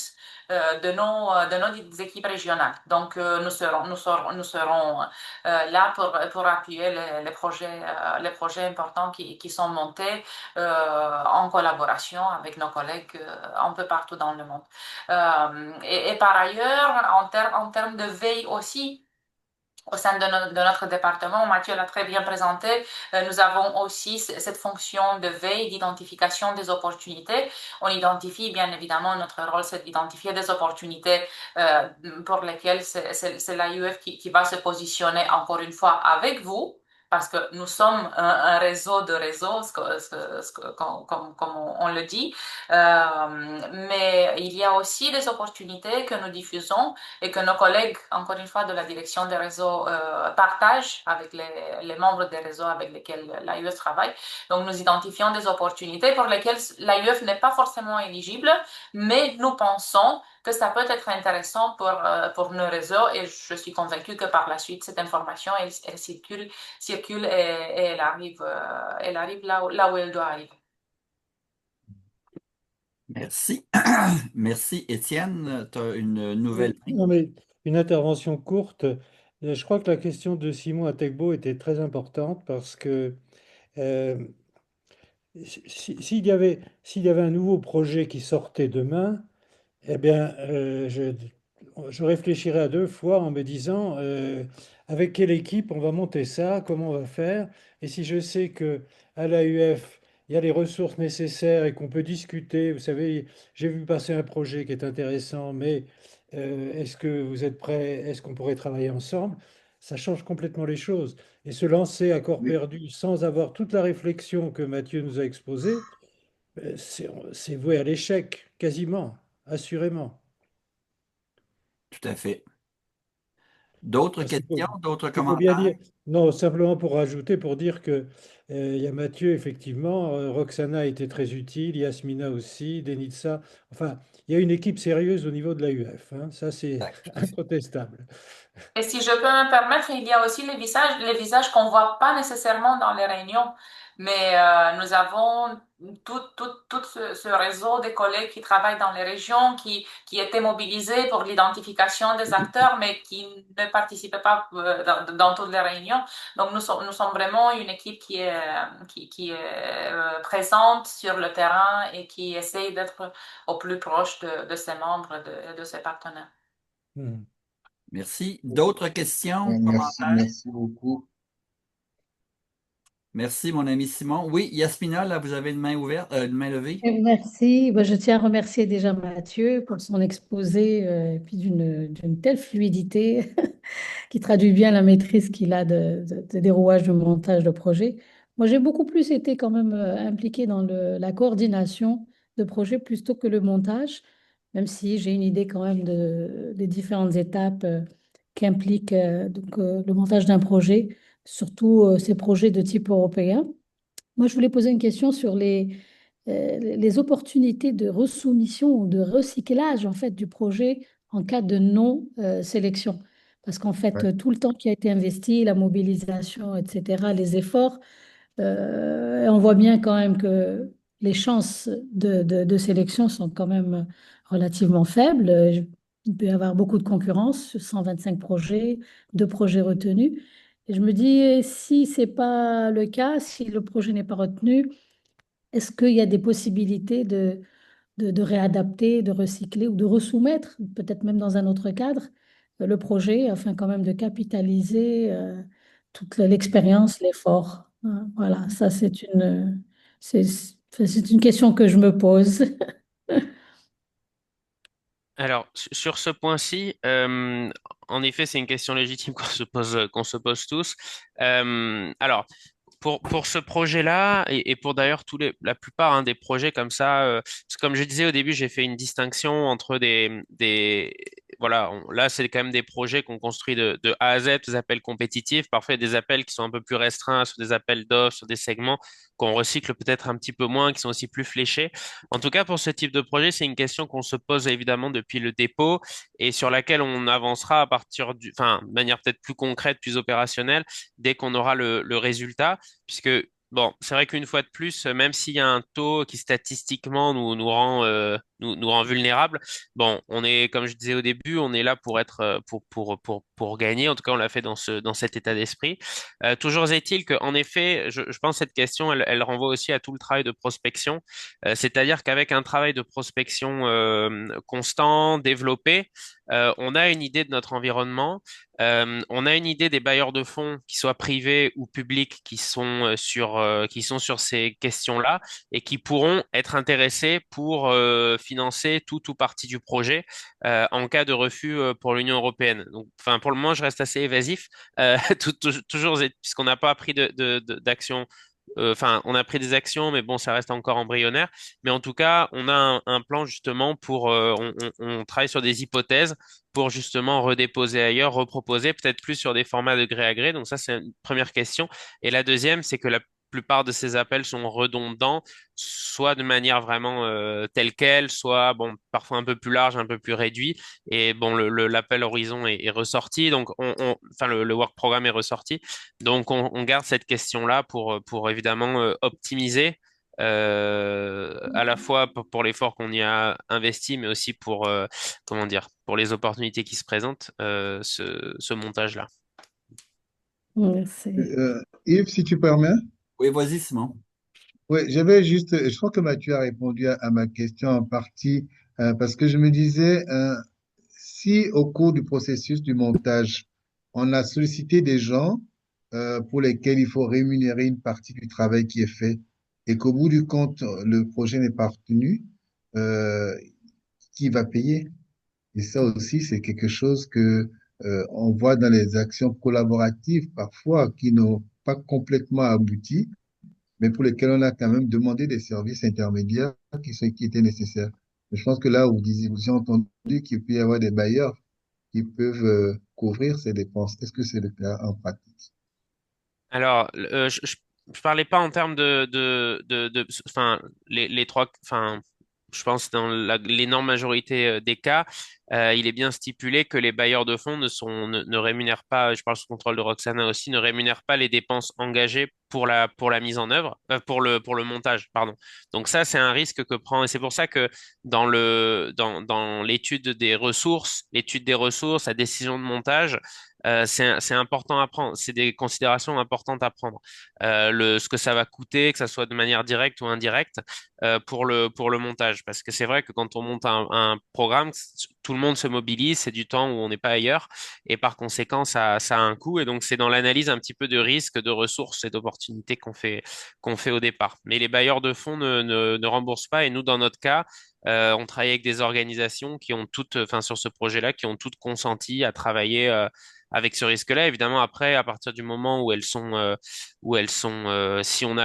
de nos équipes régionales. Donc, nous serons là pour appuyer les projets importants qui sont montés en collaboration avec nos collègues un peu partout dans le monde. Et par ailleurs, en termes de veille aussi, au sein de notre département, Mathieu l'a très bien présenté, nous avons aussi cette fonction de veille, d'identification des opportunités. On identifie, bien évidemment, notre rôle, c'est d'identifier des opportunités pour lesquelles c'est l'AUF qui va se positionner encore une fois avec vous, parce que nous sommes un réseau de réseaux, comme on le dit, mais il y a aussi des opportunités que nous diffusons et que nos collègues, encore une fois, de la direction des réseaux partagent avec les membres des réseaux avec lesquels l'AUF travaille. Donc, nous identifions des opportunités pour lesquelles l'AUF n'est pas forcément éligible, mais nous pensons que ça peut être intéressant pour nos réseaux et je suis convaincue que par la suite, cette information, elle circule et elle arrive là où elle doit arriver. Merci. Merci, Étienne. Tu as une nouvelle Oui, non, mais une intervention courte. Je crois que la question de Simon Ategbo était très importante parce que euh, s'il y avait un nouveau projet qui sortait demain, eh bien, je réfléchirais à deux fois en me disant avec quelle équipe on va monter ça, comment on va faire. Et si je sais que à l'AUF, il y a les ressources nécessaires et qu'on peut discuter, vous savez, j'ai vu passer un projet qui est intéressant, mais est-ce que vous êtes prêts? Est-ce qu'on pourrait travailler ensemble? Ça change complètement les choses. Et se lancer à corps Oui, perdu sans avoir toute la réflexion que Mathieu nous a exposée, c'est voué à l'échec, quasiment, assurément. tout à fait. D'autres Parce qu'il faut, questions, d'autres il faut bien commentaires? dire, non, simplement pour rajouter, pour dire que il y a Mathieu, effectivement, Roxana a été très utile, Yasmina aussi, Denitsa. Enfin, il y a une équipe sérieuse au niveau de l'AUF, hein, ça, c'est Exact. incontestable. Et si je peux me permettre, il y a aussi les visages qu'on voit pas nécessairement dans les réunions, mais nous avons tout ce réseau de collègues qui travaillent dans les régions, qui étaient mobilisés pour l'identification des acteurs, mais qui ne participaient pas dans toutes les réunions. Donc nous sommes vraiment une équipe qui est présente sur le terrain et qui essaye d'être au plus proche de ses membres, de ses partenaires. Hmm. Merci. D'autres questions, merci, commentaires? merci beaucoup. Merci, mon ami Simon. Oui, Yasmina, là, vous avez une main ouverte, une main levée? Merci. Bah, je tiens à remercier déjà Mathieu pour son exposé et puis d'une telle fluidité qui traduit bien la maîtrise qu'il a des rouages de montage de projet. Moi, j'ai beaucoup plus été quand même impliquée dans la coordination de projets plutôt que le montage, même si j'ai une idée quand même des différentes étapes qu'implique le montage d'un projet, surtout ces projets de type européen. Moi, je voulais poser une question sur les opportunités de resoumission ou de recyclage en fait du projet en cas de non-sélection. Parce qu'en fait, Ouais. tout le temps qui a été investi, la mobilisation, etc., les efforts, on voit bien quand même que les chances de sélection sont quand même relativement faibles. Il peut y avoir beaucoup de concurrence, 125 projets, deux projets retenus. Et je me dis, si ce n'est pas le cas, si le projet n'est pas retenu, est-ce qu'il y a des possibilités de réadapter, de recycler ou de resoumettre, peut-être même dans un autre cadre, le projet afin quand même de capitaliser toute l'expérience, l'effort. Hein, voilà, ça c'est, c'est une question que je me pose. Alors, sur ce point-ci, en effet, c'est une question légitime qu'on se pose tous. Alors, pour ce projet-là, et pour d'ailleurs la plupart hein, des projets comme ça, parce que comme je disais au début, j'ai fait une distinction entre voilà, là, c'est quand même des projets qu'on construit de A à Z, des appels compétitifs, parfois il y a des appels qui sont un peu plus restreints, sur des appels d'offres, sur des segments qu'on recycle peut-être un petit peu moins, qui sont aussi plus fléchés. En tout cas, pour ce type de projet, c'est une question qu'on se pose évidemment depuis le dépôt et sur laquelle on avancera à partir enfin, de manière peut-être plus concrète, plus opérationnelle, dès qu'on aura le résultat, puisque bon, c'est vrai qu'une fois de plus, même s'il y a un taux qui statistiquement nous rend vulnérables, bon, on est, comme je disais au début, on est là pour être, pour gagner. En tout cas, on l'a fait dans cet état d'esprit. Toujours est-il qu'en effet, je pense que cette question, elle renvoie aussi à tout le travail de prospection. C'est-à-dire qu'avec un travail de prospection constant, développé, on a une idée de notre environnement, on a une idée des bailleurs de fonds, qui soient privés ou publics, qui sont sur ces questions-là et qui pourront être intéressés pour financer tout ou partie du projet en cas de refus pour l'Union européenne. Donc, enfin, pour le moment, je reste assez évasif, toujours puisqu'on n'a pas pris d'action. Enfin, on a pris des actions, mais bon, ça reste encore embryonnaire. Mais en tout cas, on a un plan justement on travaille sur des hypothèses pour justement redéposer ailleurs, reproposer, peut-être plus sur des formats de gré à gré. Donc ça, c'est une première question. Et la deuxième, c'est que la plupart de ces appels sont redondants, soit de manière vraiment telle quelle, soit bon, parfois un peu plus large, un peu plus réduit. Et bon, l'appel Horizon est ressorti, donc enfin le work programme est ressorti. Donc on garde cette question-là pour évidemment optimiser à la fois pour l'effort qu'on y a investi, mais aussi pour comment dire, pour les opportunités qui se présentent, ce montage-là. Ouais, c'est... Yves, si tu permets. Oui, vas-y, Simon. Oui, j'avais juste, je crois que Mathieu a répondu à ma question en partie, parce que je me disais, si au cours du processus du montage, on a sollicité des gens pour lesquels il faut rémunérer une partie du travail qui est fait, et qu'au bout du compte, le projet n'est pas retenu, euh, qui va payer? Et ça aussi, c'est quelque chose que on voit dans les actions collaboratives parfois qui n'ont pas complètement abouti, mais pour lesquels on a quand même demandé des services intermédiaires qui étaient nécessaires. Je pense que là, vous avez entendu qu'il peut y avoir des bailleurs qui peuvent couvrir ces dépenses. Est-ce que c'est le cas en pratique? Alors, je parlais pas en termes enfin, les trois, enfin, je pense dans l'énorme majorité des cas, il est bien stipulé que les bailleurs de fonds ne rémunèrent pas, je parle sous contrôle de Roxana aussi, ne rémunèrent pas les dépenses engagées pour la mise en œuvre, pour le montage, pardon. Donc ça, c'est un risque que prend, et c'est pour ça que dans l'étude des ressources, la décision de montage, c'est important à prendre. C'est des considérations importantes à prendre. Ce que ça va coûter, que ça soit de manière directe ou indirecte, pour le montage. Parce que c'est vrai que quand on monte un programme, tout le monde se mobilise, c'est du temps où on n'est pas ailleurs, et par conséquent, ça a un coût. Et donc, c'est dans l'analyse un petit peu de risques, de ressources et d'opportunités qu'on fait au départ. Mais les bailleurs de fonds ne remboursent pas, et nous, dans notre cas, on travaille avec des organisations qui ont toutes, enfin, sur ce projet-là, qui ont toutes consenti à travailler avec ce risque-là. Évidemment, après, à partir du moment si on a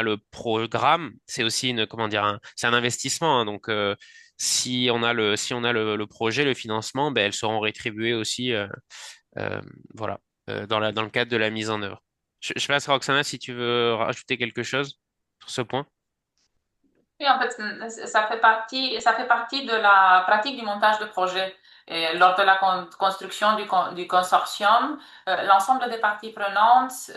le programme, c'est aussi comment dire, c'est un investissement, hein. Donc, si on a le projet, le financement, ben, elles seront rétribuées aussi, euh, voilà, dans le cadre de la mise en œuvre. Je sais pas, Roxana, si tu veux rajouter quelque chose sur ce point. Oui, en fait, ça fait partie de la pratique du montage de projet. Et lors de la construction du consortium, l'ensemble des parties prenantes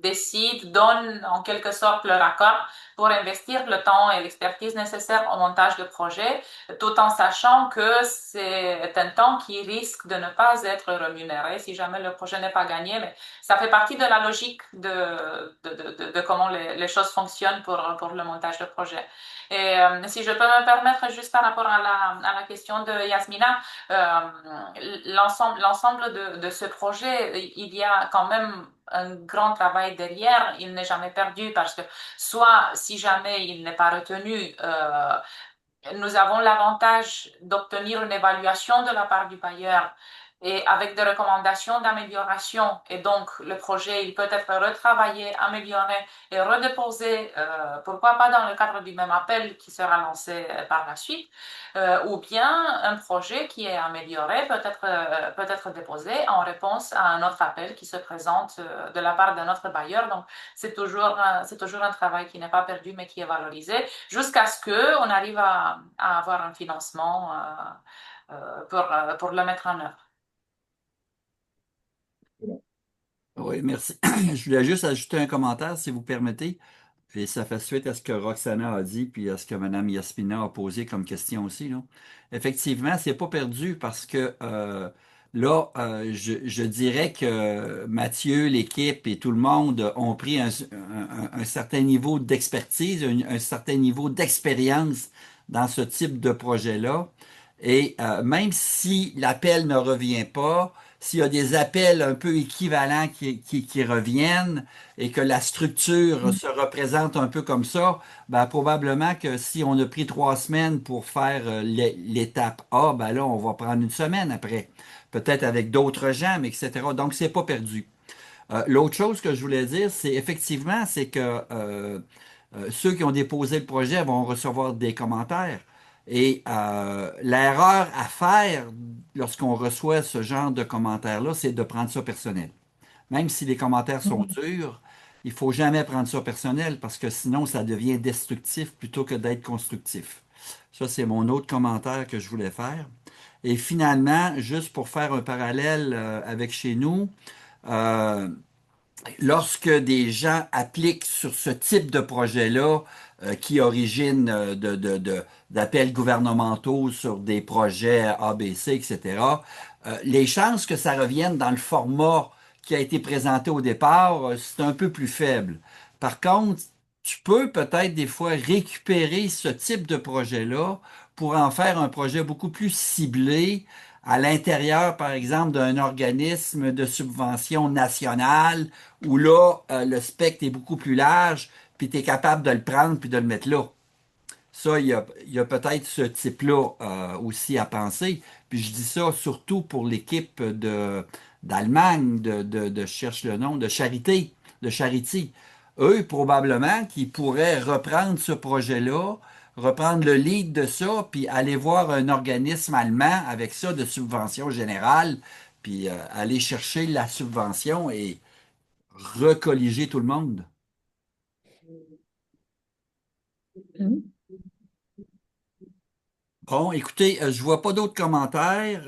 décident, donnent en quelque sorte leur accord pour investir le temps et l'expertise nécessaires au montage de projet, tout en sachant que c'est un temps qui risque de ne pas être rémunéré si jamais le projet n'est pas gagné. Mais ça fait partie de la logique de comment les choses fonctionnent pour le montage de projet. Et si je peux me permettre, juste par rapport à la question de Yasmina, l'ensemble de ce projet, il y a quand même un grand travail derrière, il n'est jamais perdu parce que soit si jamais il n'est pas retenu, nous avons l'avantage d'obtenir une évaluation de la part du bailleur et avec des recommandations d'amélioration. Et donc, le projet, il peut être retravaillé, amélioré et redéposé, pourquoi pas dans le cadre du même appel qui sera lancé par la suite, ou bien un projet qui est amélioré peut être déposé en réponse à un autre appel qui se présente de la part d'un autre bailleur. Donc, c'est toujours un travail qui n'est pas perdu, mais qui est valorisé jusqu'à ce qu'on arrive à avoir un financement pour le mettre en œuvre. Oui, merci. Je voulais juste ajouter un commentaire, si vous permettez. Et ça fait suite à ce que Roxana a dit, puis à ce que Mme Yaspina a posé comme question aussi, là. Effectivement, c'est pas perdu parce que là, je dirais que Mathieu, l'équipe et tout le monde ont pris un certain niveau d'expertise, un certain niveau d'expérience dans ce type de projet-là. Et même si l'appel ne revient pas, s'il y a des appels un peu équivalents qui reviennent, et que la structure se représente un peu comme ça, ben, probablement que si on a pris 3 semaines pour faire l'étape A, ben là, on va prendre une semaine après. Peut-être avec d'autres gens, mais etc. Donc, c'est pas perdu. L'autre chose que je voulais dire, c'est effectivement, c'est que ceux qui ont déposé le projet vont recevoir des commentaires. Et l'erreur à faire lorsqu'on reçoit ce genre de commentaires-là, c'est de prendre ça personnel. Même si les commentaires sont durs, il faut jamais prendre ça personnel parce que sinon ça devient destructif plutôt que d'être constructif. Ça, c'est mon autre commentaire que je voulais faire. Et finalement, juste pour faire un parallèle avec chez nous, euh, lorsque des gens appliquent sur ce type de projet-là, qui origine d'appels gouvernementaux sur des projets ABC, etc., les chances que ça revienne dans le format qui a été présenté au départ, c'est un peu plus faible. Par contre, tu peux peut-être des fois récupérer ce type de projet-là pour en faire un projet beaucoup plus ciblé à l'intérieur, par exemple, d'un organisme de subvention nationale où là, le spectre est beaucoup plus large, puis tu es capable de le prendre puis de le mettre là. Ça, il y a peut-être ce type-là aussi à penser. Puis je dis ça surtout pour l'équipe d'Allemagne, je cherche le nom, de Charité, de Charity. Eux, probablement, qui pourraient reprendre ce projet-là, reprendre le lead de ça, puis aller voir un organisme allemand avec ça de subvention générale, puis aller chercher la subvention et recolliger tout le monde. Mhm. Bon, écoutez, je vois pas d'autres commentaires.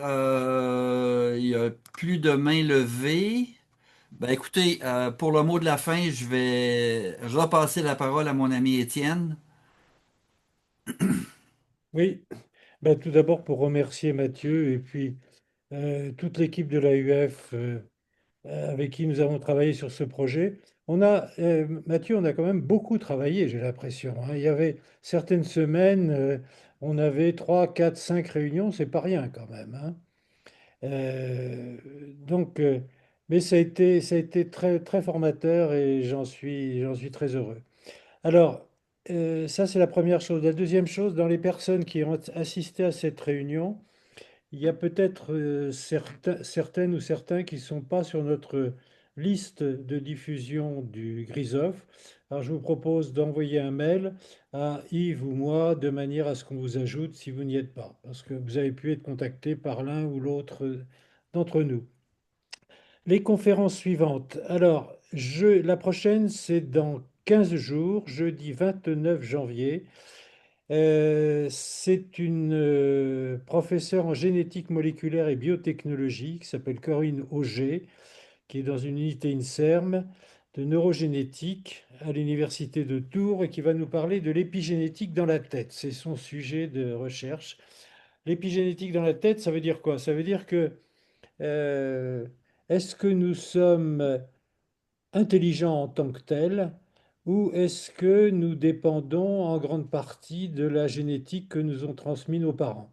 Il y a plus de mains levées. Ben, écoutez, pour le mot de la fin, je vais repasser la parole à mon ami Étienne. Oui, ben, tout d'abord pour remercier Mathieu et puis toute l'équipe de l'AUF avec qui nous avons travaillé sur ce projet. Mathieu, on a quand même beaucoup travaillé, j'ai l'impression, hein. Il y avait certaines semaines, on avait 3, 4, 5 réunions, c'est pas rien quand même, hein. Euh, donc, mais ça a été très, très formateur et j'en suis très heureux. Alors, ça c'est la première chose. La deuxième chose, dans les personnes qui ont assisté à cette réunion, il y a peut-être certaines ou certains qui ne sont pas sur notre liste de diffusion du Grisov. Alors, je vous propose d'envoyer un mail à Yves ou moi de manière à ce qu'on vous ajoute si vous n'y êtes pas, parce que vous avez pu être contacté par l'un ou l'autre d'entre nous. Les conférences suivantes. Alors, la prochaine, c'est dans 15 jours, jeudi 29 janvier. C'est une professeure en génétique moléculaire et biotechnologie qui s'appelle Corinne Auger, qui est dans une unité INSERM de neurogénétique à l'université de Tours et qui va nous parler de l'épigénétique dans la tête. C'est son sujet de recherche. L'épigénétique dans la tête, ça veut dire quoi? Ça veut dire que euh, est-ce que nous sommes intelligents en tant que tels ou est-ce que nous dépendons en grande partie de la génétique que nous ont transmis nos parents?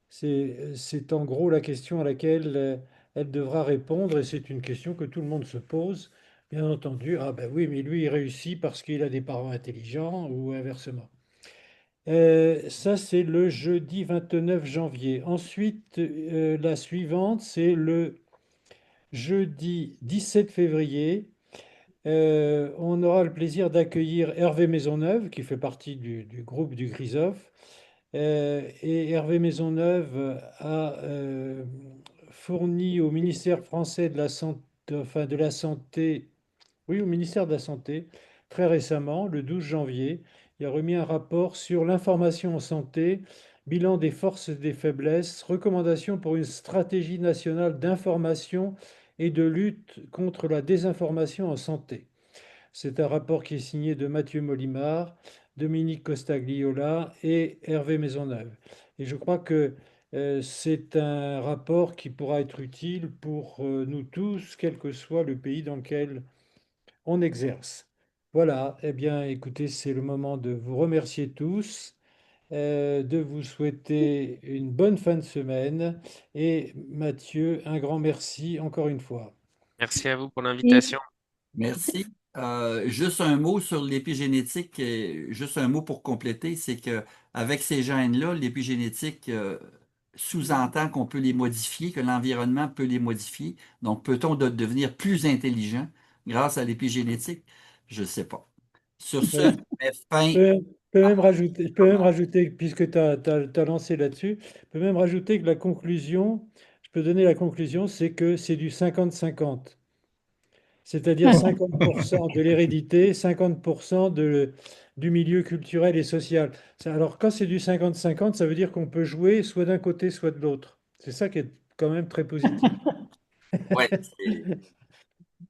C'est en gros la question à laquelle elle devra répondre et c'est une question que tout le monde se pose. Bien entendu, ah ben oui, mais lui, il réussit parce qu'il a des parents intelligents ou inversement. Ça, c'est le jeudi 29 janvier. Ensuite, la suivante, c'est le jeudi 17 février. On aura le plaisir d'accueillir Hervé Maisonneuve, qui fait partie du groupe du Grisov. Et Hervé Maisonneuve a fourni au ministère français de la Santé, enfin de la Santé, oui, au ministère de la Santé, très récemment, le 12 janvier, il a remis un rapport sur l'information en santé, bilan des forces et des faiblesses, recommandations pour une stratégie nationale d'information et de lutte contre la désinformation en santé. C'est un rapport qui est signé de Mathieu Molimar, Dominique Costagliola et Hervé Maisonneuve. Et je crois que c'est un rapport qui pourra être utile pour nous tous, quel que soit le pays dans lequel on exerce. Voilà, eh bien écoutez, c'est le moment de vous remercier tous, de vous souhaiter une bonne fin de semaine et Mathieu, un grand merci encore une fois. Merci à vous pour Et l'invitation. Merci. Juste un mot sur l'épigénétique, juste un mot pour compléter, c'est que avec ces gènes-là, l'épigénétique sous-entend qu'on peut les modifier, que l'environnement peut les modifier. Donc, peut-on devenir plus intelligent grâce à l'épigénétique? Je ne sais pas. Sur ce, Ouais. je mets fin Je peux même rajouter, puisque tu as lancé là-dessus, je peux même rajouter que la conclusion, je peux donner la conclusion, c'est que c'est du 50-50. C'est-à-dire 50% de l'hérédité, 50% du milieu culturel et social. Alors quand c'est du 50-50, ça veut dire qu'on peut jouer soit d'un côté, soit de l'autre. C'est ça qui est quand même très positif. ouais,